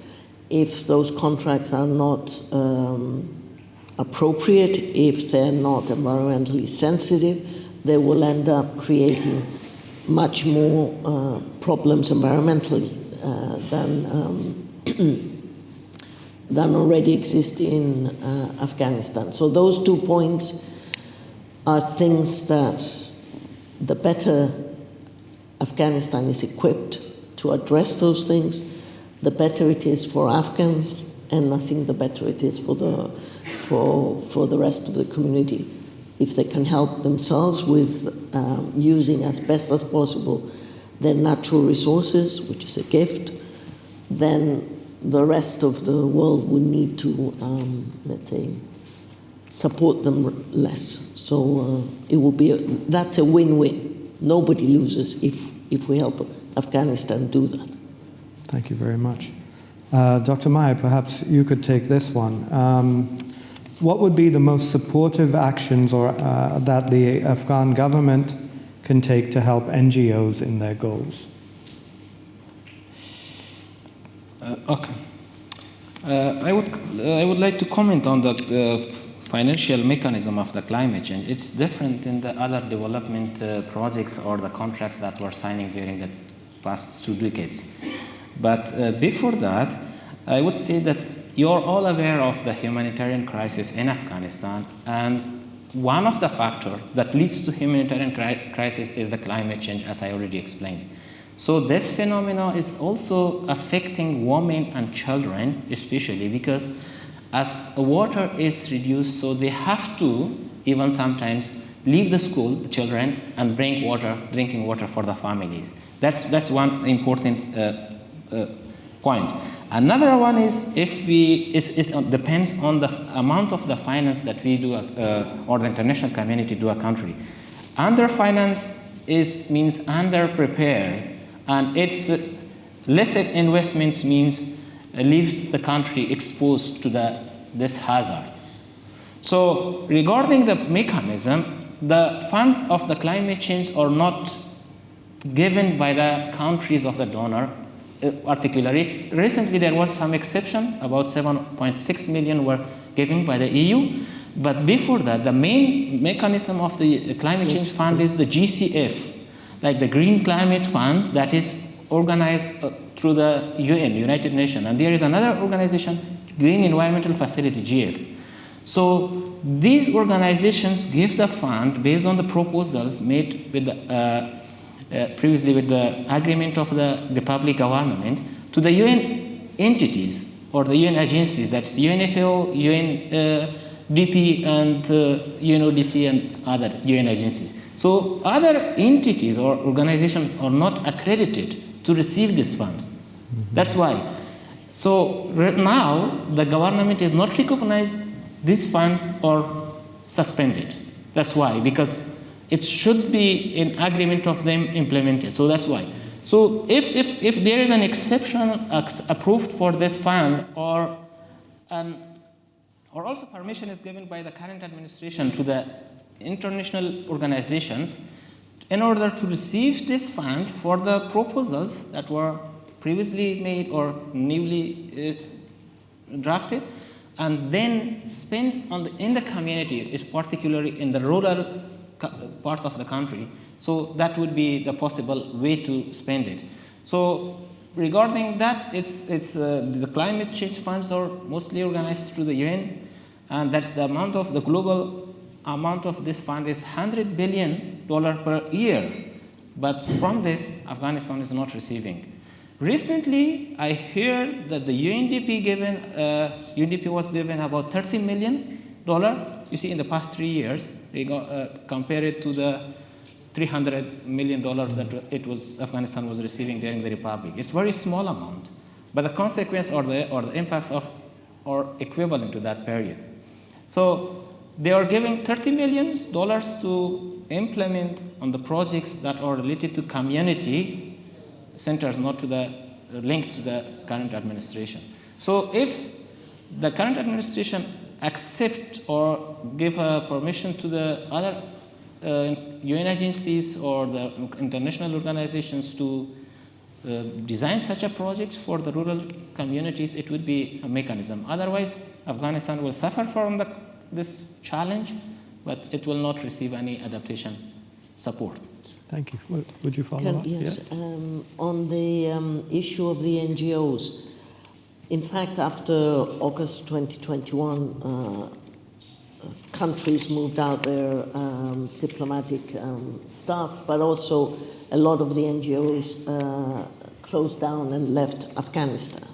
if those contracts are not appropriate, if they're not environmentally sensitive, they will end up creating much more problems environmentally than already exist in Afghanistan. So those 2 points are things that the better Afghanistan is equipped to address those things, the better it is for Afghans, and I think the better it is for the rest of the community. If they can help themselves with using as best as possible their natural resources, which is a gift, then the rest of the world would need to, let's say, support them less. So it will be that's a win-win. Nobody loses if we help Afghanistan do that. Thank you very much. Dr. Mayar, perhaps you could take this one. What would be the most supportive actions or that the Afghan government can take to help NGOs in their goals? Okay. I would like to comment on the financial mechanism of the climate change. It's different in the other development projects or the contracts that we're signing during the past 2 decades. But before that, I would say that you're all aware of the humanitarian crisis in Afghanistan, and one of the factors that leads to humanitarian crisis is the climate change, as I already explained. So this phenomenon is also affecting women and children, especially because as water is reduced, so they have to even sometimes leave the school, the children, and bring water, drinking water for the families. That's one important point. Another one is depends on the amount of the finance that we do or the international community do a country. Under-finance means under-prepared, and it's less investments means leaves the country exposed to this hazard. So regarding the mechanism, the funds of the climate change are not given by the countries of the donor particularly. Recently there was some exception, about 7.6 million were given by the EU, but before that the main mechanism of the climate change fund is the GCF, like the Green Climate Fund, that is organized through the UN, United Nations, and there is another organization, Green Environmental Facility, GF. So these organizations give the fund based on the proposals made with the, previously with the agreement of the Republic government to the UN entities or the UN agencies, that's UNFO, UNDP, and UNODC and other UN agencies. So other entities or organizations are not accredited to receive these funds. That's why. So right now the government is not recognized these funds are suspended. That's why, because it should be in agreement of them implemented. So that's why. So if there is an exception approved for this fund, or also permission is given by the current administration to the international organizations in order to receive this fund for the proposals that were previously made or newly drafted, and then spent in the community, is particularly in the rural part of the country. So that would be the possible way to spend it. So regarding that, the climate change funds are mostly organized through the UN, and that's the amount of the global amount of this fund is $100 billion per year. But from this, Afghanistan is not receiving. Recently, I heard that the UNDP was given about $30 million, you see, in the past 3 years, compared to the $300 million that Afghanistan was receiving during the Republic. It's a very small amount, but the consequence or the impacts are equivalent to that period. So they are giving $30 million to implement on the projects that are related to community centers, not to the linked to the current administration. So if the current administration accept or give permission to the other UN agencies or the international organizations to design such a project for the rural communities, it would be a mechanism. Otherwise, Afghanistan will suffer from this challenge, but it will not receive any adaptation support. Thank you. Would you follow up? Yes. On the issue of the NGOs, in fact, after August 2021, countries moved out their diplomatic staff, but also a lot of the NGOs closed down and left Afghanistan.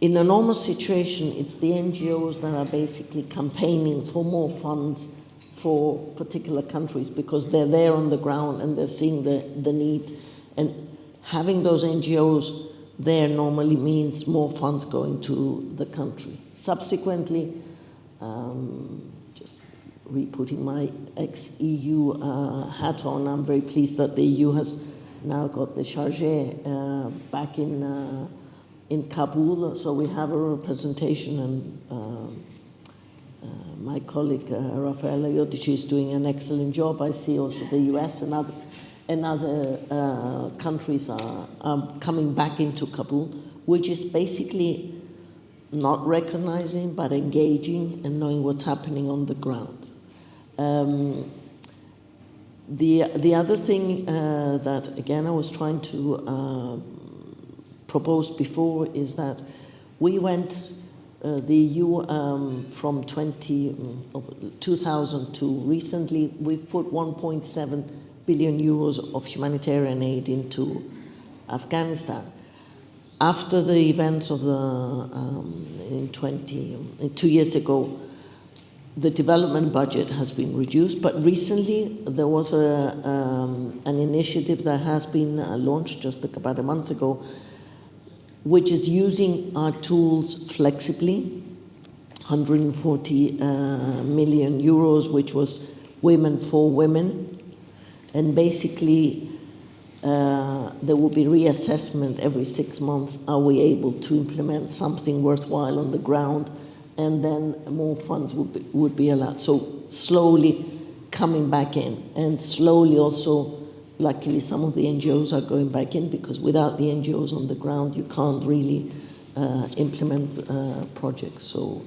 In a normal situation, it's the NGOs that are basically campaigning for more funds for particular countries because they're there on the ground and they're seeing the need. And having those NGOs there normally means more funds going to the country. Subsequently, just re-putting my ex-EU hat on, I'm very pleased that the EU has now got the chargé back in Kabul, so we have a representation, and my colleague Rafael Ayodici is doing an excellent job. I see also the US and other countries are coming back into Kabul, which is basically not recognizing but engaging and knowing what's happening on the ground. The other thing that, again, I was trying to propose before is that we went the EU from 2000 to recently, we've put 1.7 billion euros of humanitarian aid into Afghanistan. After the events of the 2 years ago, the development budget has been reduced, but recently there was an initiative that has been launched just about a month ago, which is using our tools flexibly. 140 million euros, which was Women for Women. And basically, there will be reassessment every 6 months. Are we able to implement something worthwhile on the ground? And then more funds would be allowed. So slowly coming back in, and slowly also, luckily some of the NGOs are going back in, because without the NGOs on the ground, you can't really implement projects. So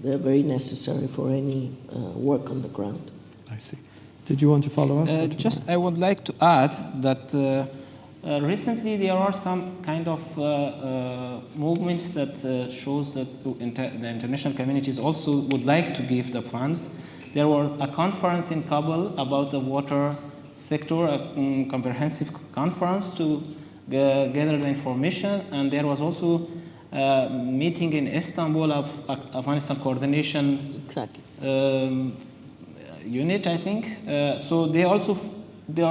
they're very necessary for any work on the ground. I see. Did you want to follow up? I would like to add that recently there are some kind of movements that shows that the international communities also would like to give the funds. There was a conference in Kabul about the water sector, a comprehensive conference to gather the information, and there was also a meeting in Istanbul of Afghanistan Coordination Unit, I think. So they are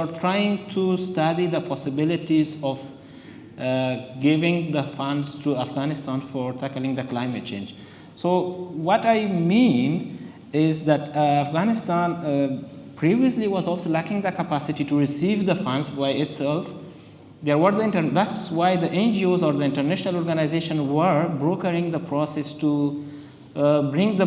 trying to study the possibilities of giving the funds to Afghanistan for tackling the climate change. So what I mean is that Afghanistan previously was also lacking the capacity to receive the funds by itself. That's why the NGOs or the international organizations were brokering the process to bring the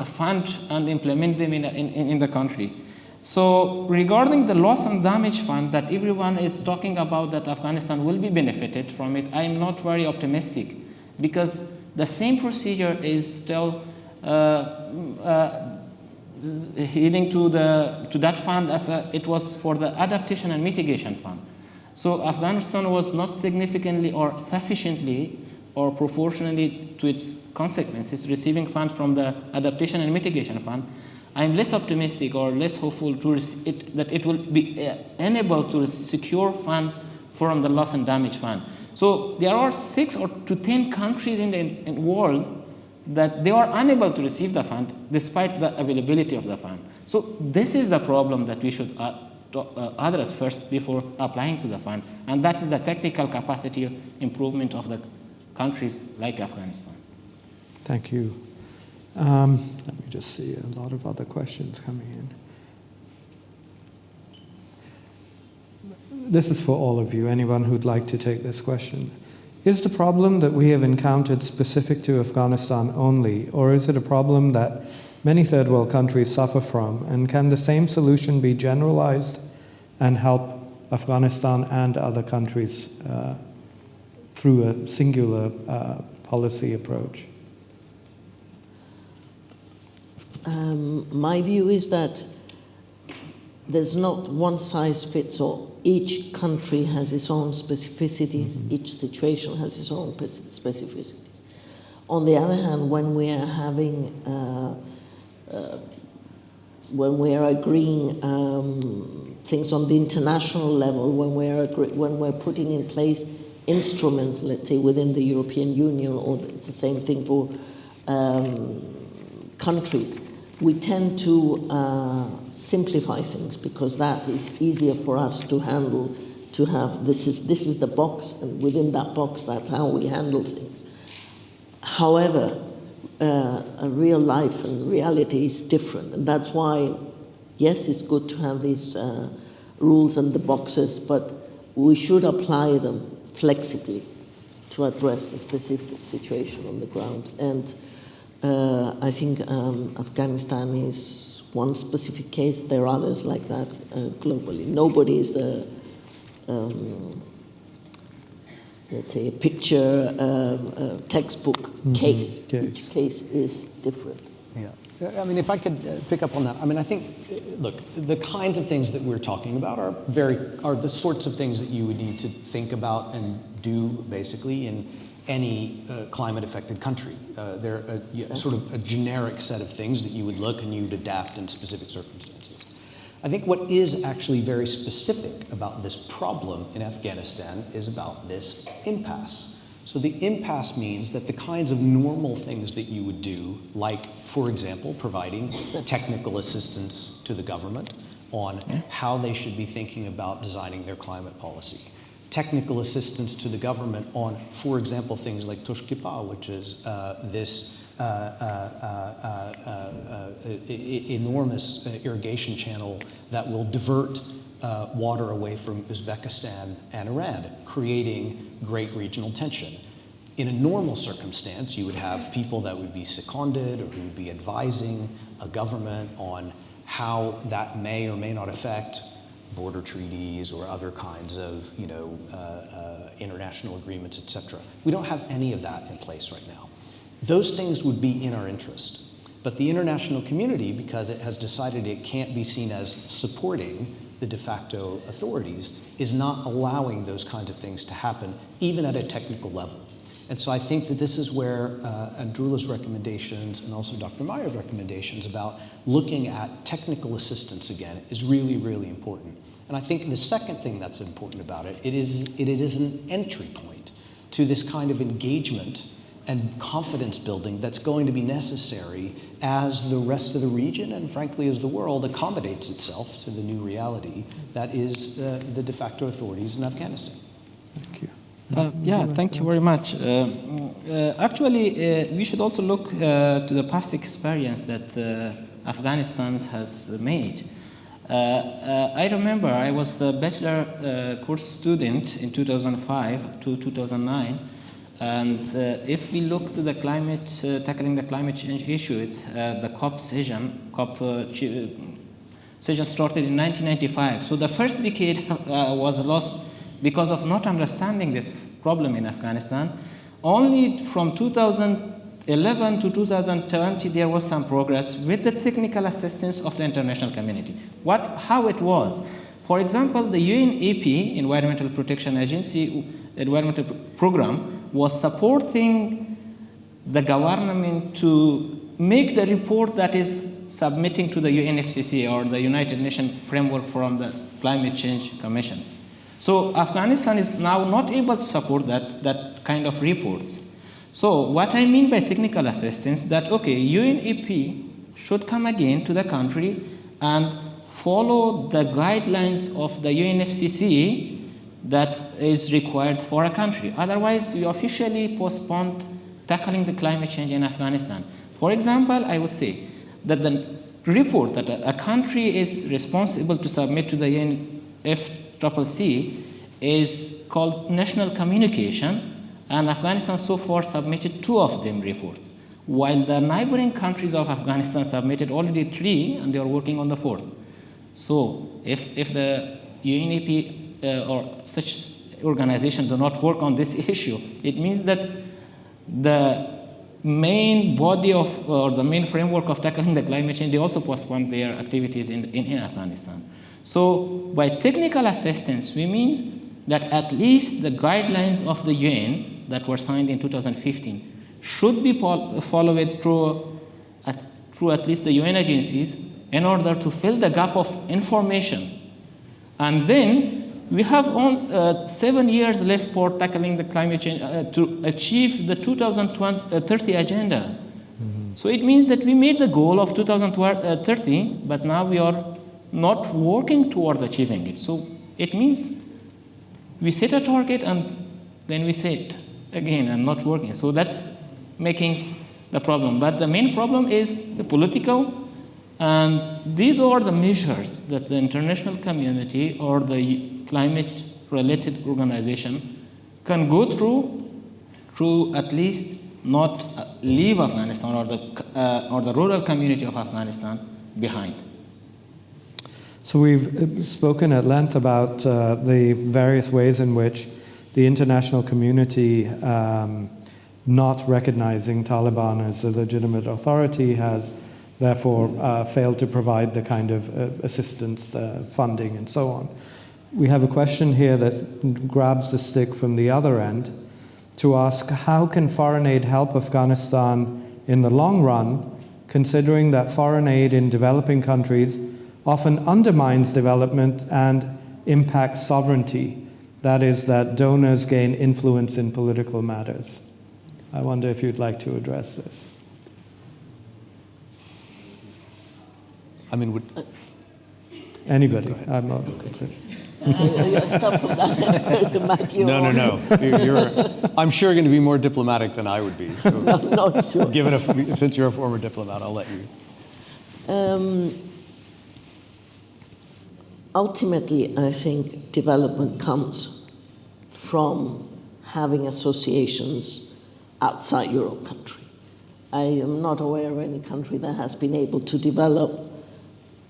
fund and implement them in the country. So regarding the loss and damage fund that everyone is talking about, that Afghanistan will be benefited from it, I'm not very optimistic, because the same procedure is still heading to that fund as it was for the adaptation and mitigation fund. So Afghanistan was not significantly or sufficiently or proportionally to its consequences receiving funds from the adaptation and mitigation fund. I'm less optimistic or less hopeful that it will be unable to secure funds from the loss and damage fund. So there are 6 to 10 countries in the world that they are unable to receive the fund despite the availability of the fund. So this is the problem that we should address first before applying to the fund, and that is the technical capacity improvement of the countries like Afghanistan. Thank you. Let me just see a lot of other questions coming in. This is for all of you, anyone who'd like to take this question. Is the problem that we have encountered specific to Afghanistan only, or is it a problem that many third world countries suffer from? And can the same solution be generalized and help Afghanistan and other countries through a singular policy approach? My view is that there's not one size fits all. Each country has its own specificities. Each situation has its own specificities. On the other hand, when we are having, when we are agreeing things on the international level, when we're putting in place instruments, let's say within the European Union, or it's the same thing for countries, we tend to simplify things, because that is easier for us to handle, to have this is the box, and within that box that's how we handle things. However, a real life and reality is different, and that's why, yes, it's good to have these rules and the boxes, but we should apply them flexibly to address the specific situation on the ground. And I think Afghanistan is one specific case. There are others like that globally. Nobody is the, let's say, a picture, textbook case. Each case is different. Yeah. I mean, if I could pick up on that. I mean, I think, look, the kinds of things that we're talking about are the sorts of things that you would need to think about and do, basically, any climate-affected country. They're sort of a generic set of things that you would look and you would adapt in specific circumstances. I think what is actually very specific about this problem in Afghanistan is about this impasse. So the impasse means that the kinds of normal things that you would do, like, for example, providing technical assistance to the government on how they should be thinking about designing their climate policy, technical assistance to the government on, for example, things like Tushkipa, which is this enormous irrigation channel that will divert water away from Uzbekistan and Iran, creating great regional tension. In a normal circumstance, you would have people that would be seconded or who would be advising a government on how that may or may not affect border treaties or other kinds of, international agreements, etc. We don't have any of that in place right now. Those things would be in our interest. But the international community, because it has decided it can't be seen as supporting the de facto authorities, is not allowing those kinds of things to happen, even at a technical level. And so I think that this is where Androulla's recommendations and also Dr. Mayar's recommendations about looking at technical assistance again is really, really important. And I think the second thing that's important about it, it is an entry point to this kind of engagement and confidence building that's going to be necessary as the rest of the region and frankly as the world accommodates itself to the new reality that is the de facto authorities in Afghanistan. Thank you. Thank you very much. Actually, we should also look to the past experience that Afghanistan has made. I remember I was a bachelor course student in 2005 to 2009, and if we look to the climate, tackling the climate change issue, it's the COP session. Session started in 1995. So the first decade was lost because of not understanding this problem in Afghanistan. Only from 2011 to 2020, there was some progress with the technical assistance of the international community. How it was? For example, the UNEP, Environmental Protection Agency, environmental program, was supporting the government to make the report that is submitting to the UNFCCC, or the United Nations Framework from the Climate Change Commissions. So Afghanistan is now not able to support that kind of reports. So what I mean by technical assistance, that okay, UNEP should come again to the country and follow the guidelines of the UNFCCC that is required for a country. Otherwise, we officially postponed tackling the climate change in Afghanistan. For example, I would say that the report that a country is responsible to submit to the UNFCCC is called National Communication, and Afghanistan so far submitted 2 of them reports, while the neighboring countries of Afghanistan submitted already 3, and they are working on the 4th. So if the UNEP or such organization do not work on this issue, it means that the main body of, or the main framework of tackling the climate change, they also postponed their activities in Afghanistan. So by technical assistance, we mean that at least the guidelines of the UN that were signed in 2015 should be followed through at least the UN agencies in order to fill the gap of information. And then we have 7 years left for tackling the climate change to achieve the 2030 agenda. Mm-hmm. So it means that we made the goal of 2030, but now we are not working toward achieving it. So it means we set a target and then we set again and not working. So that's making the problem. But the main problem is the political, and these are the measures that the international community or the climate-related organization can go through at least not leave Afghanistan or the rural community of Afghanistan behind. So we've spoken at length about the various ways in which the international community not recognizing Taliban as a legitimate authority has therefore failed to provide the kind of assistance, funding, and so on. We have a question here that grabs the stick from the other end to ask, how can foreign aid help Afghanistan in the long run, considering that foreign aid in developing countries often undermines development and impacts sovereignty? That is, that donors gain influence in political matters. I wonder if you'd like to address this. I mean, Anybody? I'm not. Stop from that. No. I'm sure going to be more diplomatic than I would be. So I'm not sure. Since you're a former diplomat, I'll let you. Ultimately, I think development comes from having associations outside your own country. I am not aware of any country that has been able to develop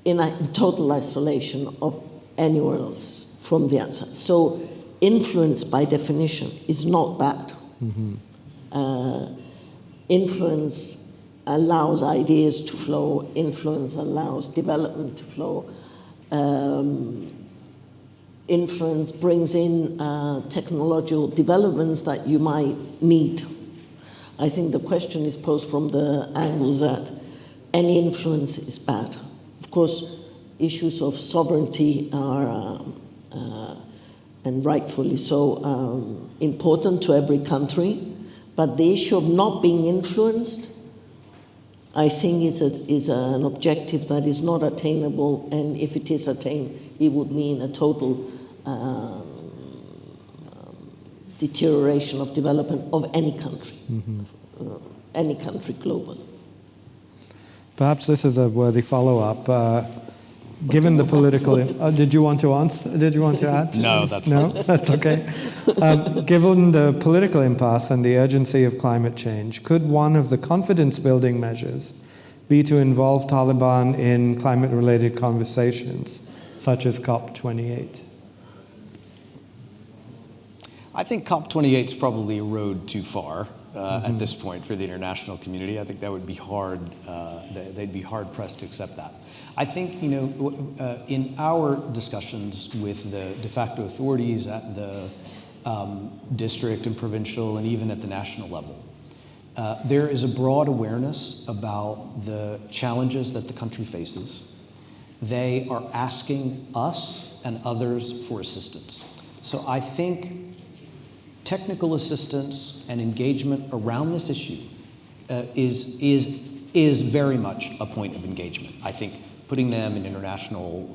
in total isolation of anywhere else from the outside. So influence, by definition, is not bad. Influence allows ideas to flow. Influence allows development to flow. Influence brings in technological developments that you might need. I think the question is posed from the angle that any influence is bad. Of course, issues of sovereignty are, and rightfully so, important to every country, but the issue of not being influenced, I think, is an objective that is not attainable, and if it is attained, it would mean a total deterioration of development of any country, any country globally. Perhaps this is a worthy follow-up. Given the political, did you want to answer? Did you want to add? No, that's no, that's okay. Given the political impasse and the urgency of climate change, could one of the confidence-building measures be to involve Taliban in climate-related conversations, such as COP28? I think COP28 is probably a road too far at this point for the international community. I think that would be hard. They'd be hard pressed to accept that. I think, in our discussions with the de facto authorities at the district and provincial and even at the national level, there is a broad awareness about the challenges that the country faces. They are asking us and others for assistance. So I think technical assistance and engagement around this issue is very much a point of engagement. I think putting them in international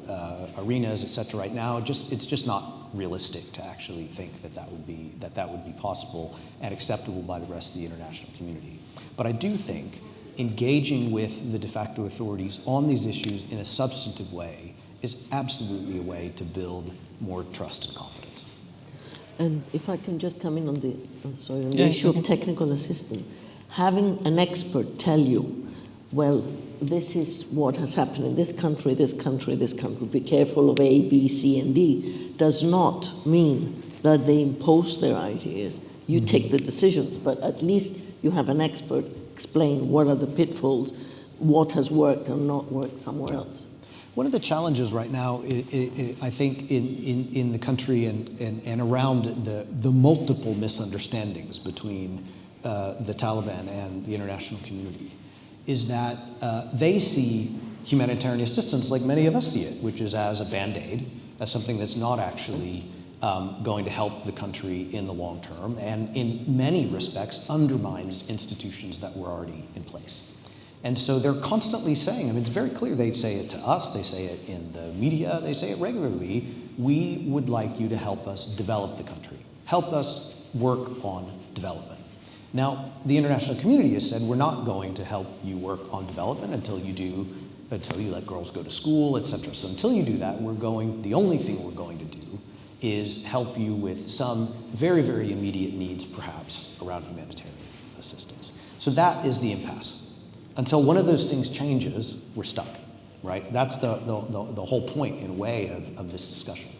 arenas, et cetera, right now, it's just not realistic to actually think that that would be possible and acceptable by the rest of the international community. But I do think engaging with the de facto authorities on these issues in a substantive way is absolutely a way to build more trust and confidence. And if I can just come in on the issue of technical assistance, having an expert tell you, well, this is what has happened in this country, this country, this country, be careful of A, B, C, and D, does not mean that they impose their ideas. You take the decisions, but at least you have an expert explain what are the pitfalls, what has worked and not worked somewhere else. One of the challenges right now, I think, in the country and around the multiple misunderstandings between the Taliban and the international community is that they see humanitarian assistance like many of us see it, which is as a Band-Aid, as something that's not actually going to help the country in the long term, and in many respects undermines institutions that were already in place. And so they're constantly saying, it's very clear, they say it to us, they say it in the media, they say it regularly, we would like you to help us develop the country, help us work on development. Now, the international community has said, we're not going to help you work on development until you let girls go to school, et cetera. So until you do that, the only thing we're going to do is help you with some very, very immediate needs, perhaps, around humanitarian assistance. So that is the impasse. Until one of those things changes, we're stuck, right? That's the whole point, in a way, of this discussion.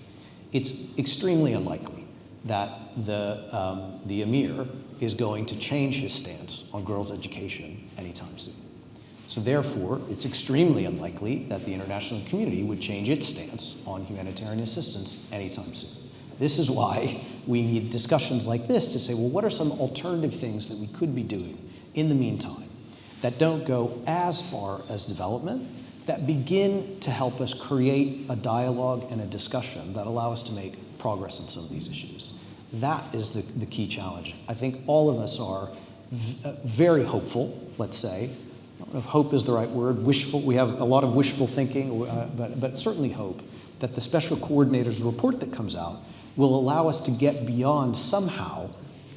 It's extremely unlikely that the emir is going to change his stance on girls' education anytime soon. So therefore, it's extremely unlikely that the international community would change its stance on humanitarian assistance anytime soon. This is why we need discussions like this to say, well, what are some alternative things that we could be doing in the meantime that don't go as far as development, that begin to help us create a dialogue and a discussion that allow us to make progress on some of these issues. That is the key challenge. I think all of us are very hopeful, let's say. I don't know if hope is the right word, wishful. We have a lot of wishful thinking, but certainly hope that the special coordinator's report that comes out will allow us to get beyond somehow,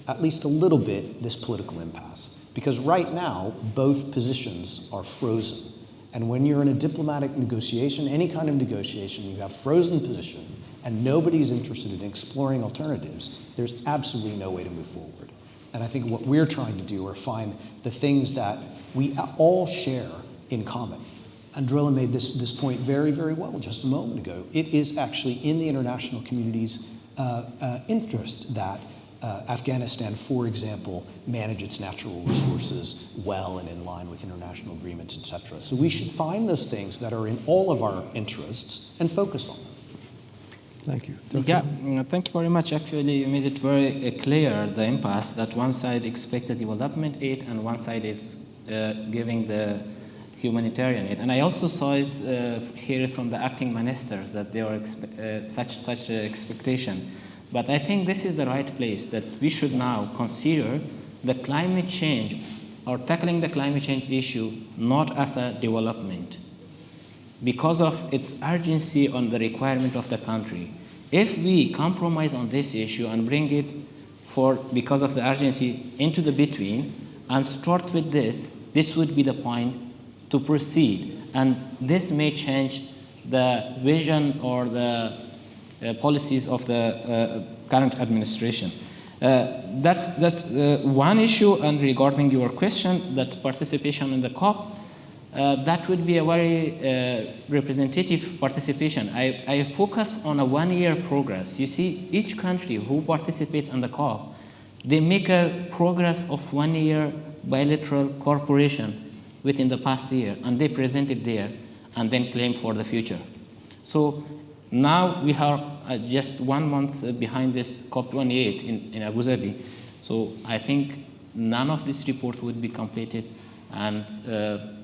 at least a little bit, this political impasse. Because right now, both positions are frozen. And when you're in a diplomatic negotiation, any kind of negotiation, you have frozen position, and nobody's interested in exploring alternatives, there's absolutely no way to move forward. And I think what we're trying to do are find the things that we all share in common. Androulla made this point very, very well just a moment ago. It is actually in the international community's interest that Afghanistan, for example, manage its natural resources well and in line with international agreements, et cetera. So we should find those things that are in all of our interests and focus on them. Thank you. Yeah, thank you very much. Actually, you made it very clear, the impasse, that one side expects the development aid and one side is giving the humanitarian aid. And I also saw here from the acting ministers that there were such expectation. But I think this is the right place, that we should now consider the climate change or tackling the climate change issue not as a development, because of its urgency on the requirement of the country. If we compromise on this issue and bring it because of the urgency into the between and start with this would be the point to proceed. And this may change the vision or the policies of the current administration. That's one issue. And regarding your question, that participation in the COP, that would be a very representative participation. I focus on a one-year progress. You see, each country who participate in the COP, they make a progress of 1 year bilateral cooperation within the past year, and they present it there and then claim for the future. So now we are just 1 month behind this COP28 in Abu Dhabi. So I think none of this report would be completed, and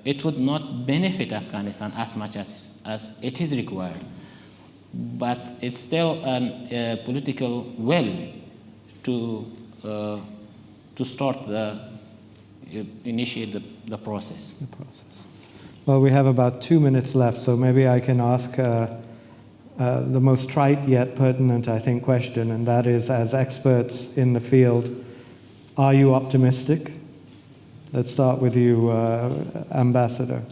it would not benefit Afghanistan as much as it is required. But it's still a political will to start initiate the process. Well, we have about 2 minutes left, so maybe I can ask the most trite yet pertinent, I think, question, and that is, as experts in the field, are you optimistic? Let's start with you, Ambassador.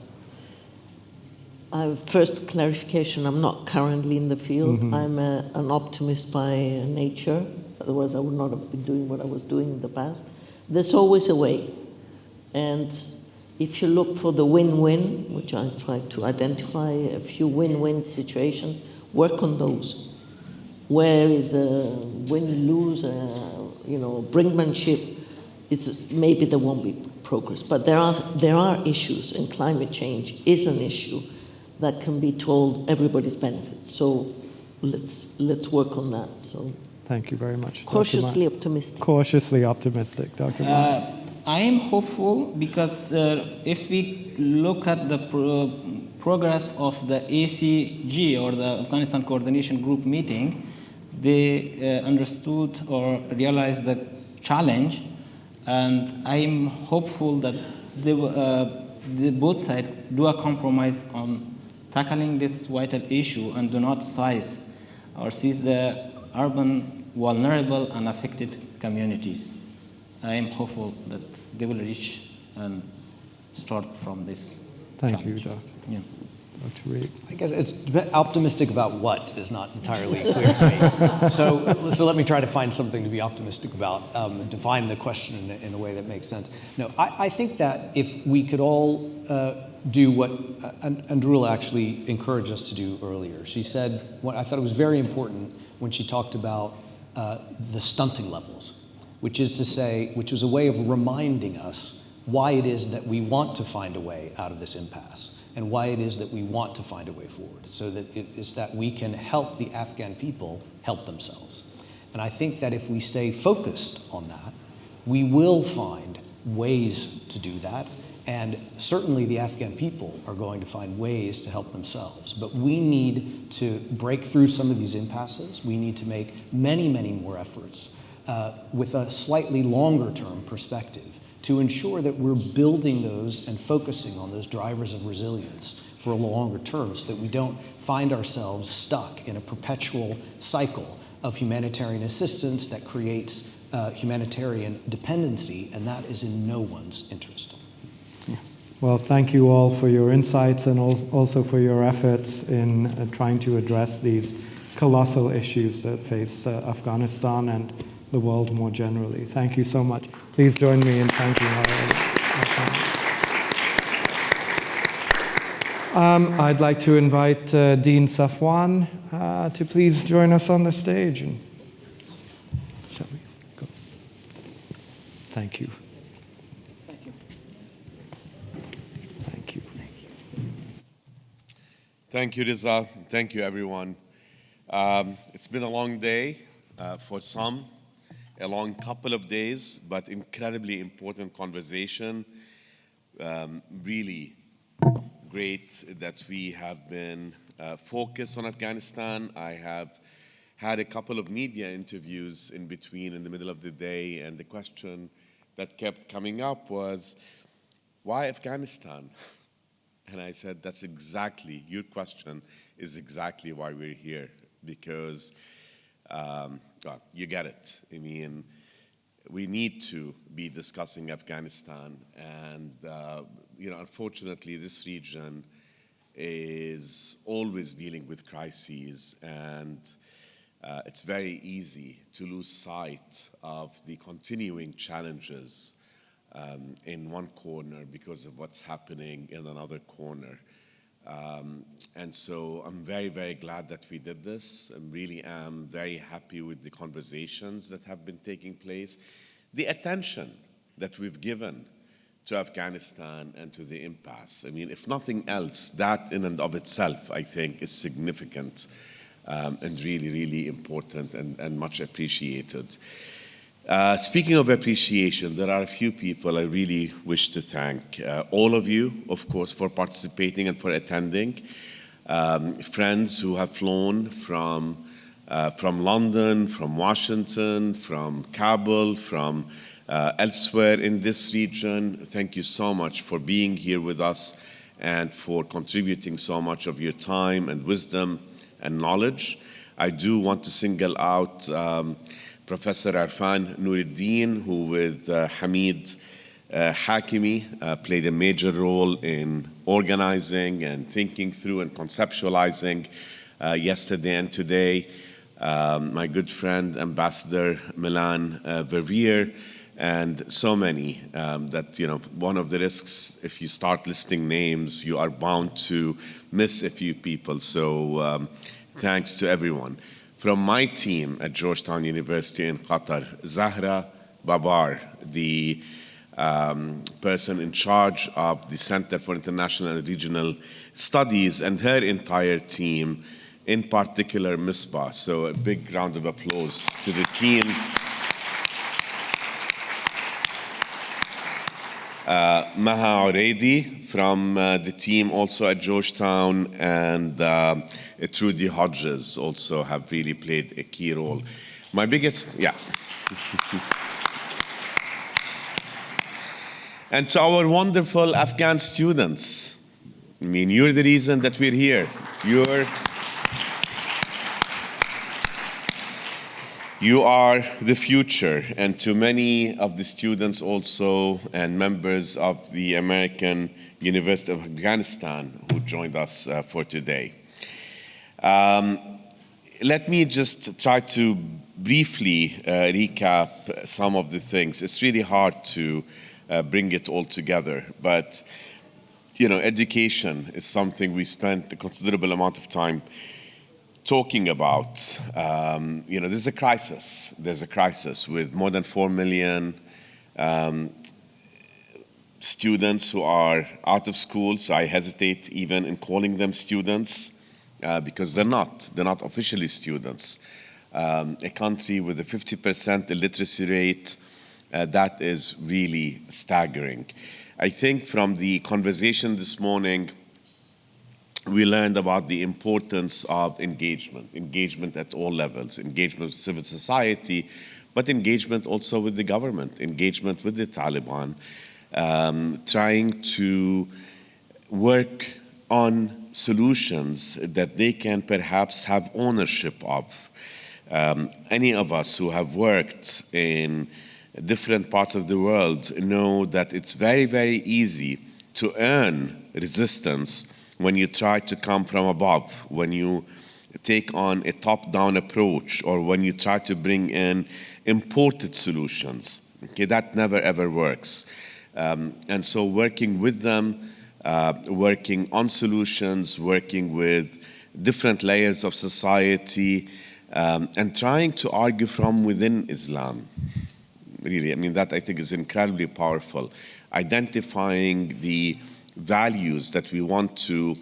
First clarification, I'm not currently in the field. Mm-hmm. I'm an optimist by nature. Otherwise, I would not have been doing what I was doing in the past. There's always a way. And if you look for the win-win, which I tried to identify a few win-win situations, work on those. Where is a win-lose, brinkmanship, maybe there won't be progress. But there are issues, and climate change is an issue that can be to everybody's benefit. So let's work on that. So thank you very much. Cautiously optimistic. Cautiously optimistic, Dr. I am hopeful because if we look at the progress of the ACG, or the Afghanistan Coordination Group meeting, they understood or realized the challenge, and I am hopeful that both sides do a compromise on tackling this vital issue and do not seize the urban, vulnerable, and affected communities. I am hopeful that they will reach and start from this Thank challenge. you, Doctor. Yeah. Dr. Reed. I guess it's optimistic about what is not entirely clear to me. So let me try to find something to be optimistic about, define the question in a way that makes sense. No, I think that if we could all do what Androulla actually encouraged us to do earlier. She said, what I thought it was very important when she talked about the stunting levels, which was a way of reminding us why it is that we want to find a way out of this impasse, and why it is that we want to find a way forward, so that it is that we can help the Afghan people help themselves. And I think that if we stay focused on that, we will find ways to do that. And certainly the Afghan people are going to find ways to help themselves. But we need to break through some of these impasses. We need to make many, many more efforts with a slightly longer term perspective to ensure that we're building those and focusing on those drivers of resilience for a longer term so that we don't find ourselves stuck in a perpetual cycle of humanitarian assistance that creates humanitarian dependency, and that is in no one's interest. Well, thank you all for your insights and also for your efforts in trying to address these colossal issues that face Afghanistan and the world more generally. Thank you so much. Please join me in thanking our I'd like to invite Dean Safwan to please join us on the stage. And shall we go? Thank you. Thank you. Thank you. Thank you, Reza. Thank you, everyone. It's been a long day for some, a long couple of days, but incredibly important conversation. Really great that we have been focused on Afghanistan. I have had a couple of media interviews in between, in the middle of the day, and the question that kept coming up was, why Afghanistan? And I said, that's exactly, your question is exactly why we're here, because, well, you get it. I mean, we need to be discussing Afghanistan, and you know, unfortunately, this region is always dealing with crises, and it's very easy to lose sight of the continuing challenges in one corner because of what's happening in another corner. And so I'm very, very glad that we did this. I really am very happy with the conversations that have been taking place, the attention that we've given to Afghanistan and to the impasse. I mean, if nothing else, that in and of itself, I think, is significant and really, really important and much appreciated. Speaking of appreciation, there are a few people I really wish to thank. All of you, of course, for participating and for attending. Friends who have flown from London, from Washington, from Kabul, from elsewhere in this region. Thank you so much for being here with us and for contributing so much of your time and wisdom and knowledge. I do want to single out Professor Arfan Nuruddin, who with Hamid Hakimi played a major role in organizing and thinking through and conceptualizing yesterday and today. My good friend, Ambassador Milan Verveer, and so many that, you know, one of the risks, if you start listing names, you are bound to miss a few people. So thanks to everyone. From my team at Georgetown University in Qatar, Zahra Babar, the person in charge of the Center for International and Regional Studies, and her entire team, in particular Misbah. So a big round of applause to the team. Maha Oredi from the team also at Georgetown, and Trudy Hodges also have really played a key role. My biggest, and to our wonderful Afghan students, I mean, you're the reason that we're here. You are the future, and to many of the students also and members of the American University of Afghanistan who joined us for today. Let me just try to briefly recap some of the things. It's really hard to bring it all together, but you know, education is something we spent a considerable amount of time talking about. You know, there's a crisis. There's a crisis with more than 4 million students who are out of school. So I hesitate even in calling them students because they're not officially students. a country with a 50% illiteracy rate, that is really staggering. I think from the conversation this morning, we learned about the importance of engagement at all levels, engagement with civil society, but engagement also with the government, engagement with the Taliban, trying to work on solutions that they can perhaps have ownership of. Any of us who have worked in different parts of the world know that it's very, very easy to earn resistance when you try to come from above, when you take on a top-down approach, or when you try to bring in imported solutions. Okay, that never ever works. And so working with them, working on solutions, working with different layers of society, and trying to argue from within Islam. Really, I mean, that I think is incredibly powerful. Identifying the values that we want to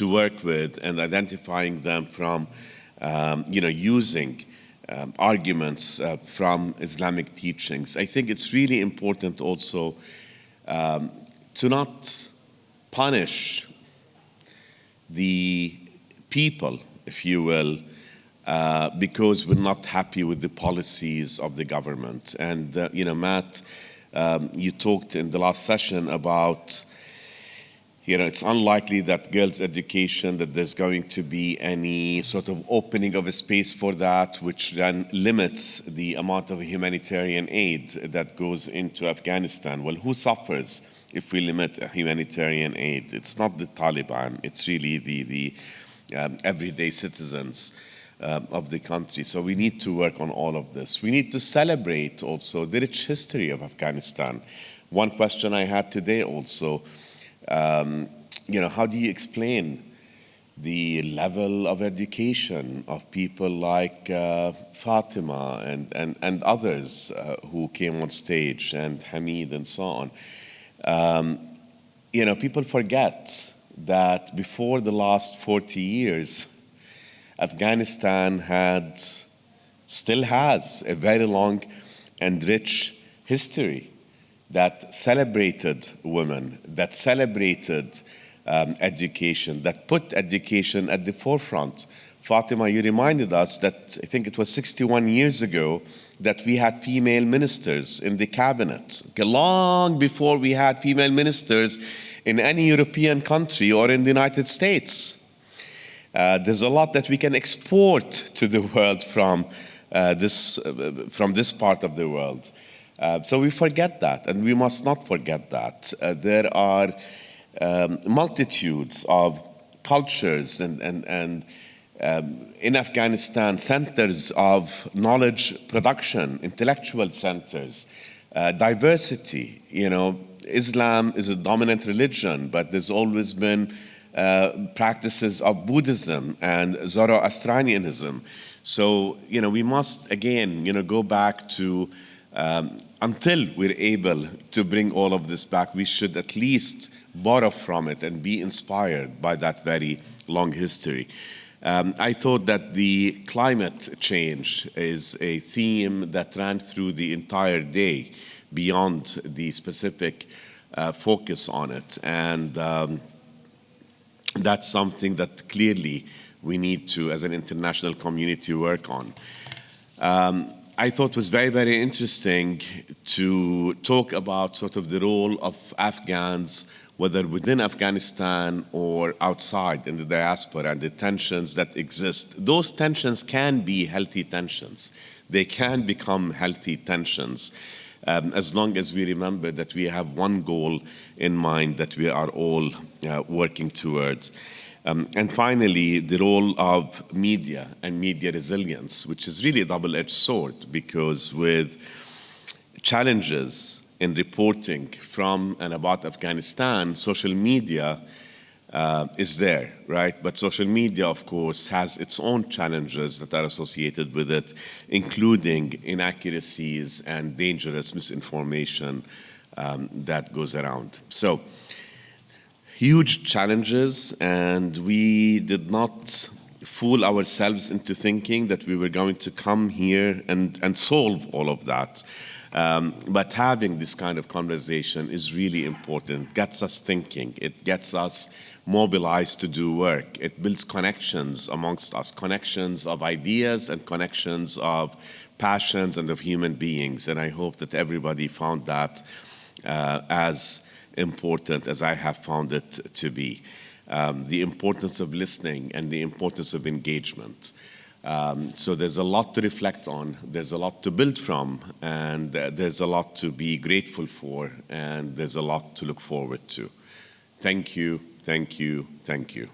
work with and identifying them from, using arguments from Islamic teachings. I think it's really important also to not punish the people, if you will, because we're not happy with the policies of the government. And, Matt, you talked in the last session about, it's unlikely that girls' education, that there's going to be any sort of opening of a space for that, which then limits the amount of humanitarian aid that goes into Afghanistan. Well, who suffers if we limit humanitarian aid? It's not the Taliban. It's really the everyday citizens of the country. So we need to work on all of this. We need to celebrate also the rich history of Afghanistan. One question I had today also, how do you explain the level of education of people like Fatima and others who came on stage, and Hamid and so on? People forget that before the last 40 years, Afghanistan still has a very long and rich history that celebrated women, that celebrated education, that put education at the forefront. Fatima, you reminded us that I think it was 61 years ago that we had female ministers in the cabinet, long before we had female ministers in any European country or in the United States. There's a lot that we can export to the world from this part of the world. So we forget that, and we must not forget that. There are multitudes of cultures and in Afghanistan, centers of knowledge production, intellectual centers, diversity. Islam is a dominant religion, but there's always been practices of Buddhism and Zoroastrianism. So, we must, again, go back to, until we're able to bring all of this back, we should at least borrow from it and be inspired by that very long history. I thought that the climate change is a theme that ran through the entire day beyond the specific focus on it. And that's something that clearly we need to, as an international community, work on. I thought was very, very interesting to talk about sort of the role of Afghans, whether within Afghanistan or outside in the diaspora, and the tensions that exist. Those tensions can be healthy tensions. They can become healthy tensions, as long as we remember that we have one goal in mind that we are all working towards. And finally, the role of media and media resilience, which is really a double-edged sword, because with challenges in reporting from and about Afghanistan, social media is there, right? But social media, of course, has its own challenges that are associated with it, including inaccuracies and dangerous misinformation that goes around. So, huge challenges, and we did not fool ourselves into thinking that we were going to come here and solve all of that. But having this kind of conversation is really important. It gets us thinking. It gets us mobilized to do work. It builds connections amongst us, connections of ideas and connections of passions and of human beings. And I hope that everybody found that as important as I have found it to be. The importance of listening and the importance of engagement. So there's a lot to reflect on, there's a lot to build from, and there's a lot to be grateful for, and there's a lot to look forward to. Thank you, thank you, thank you.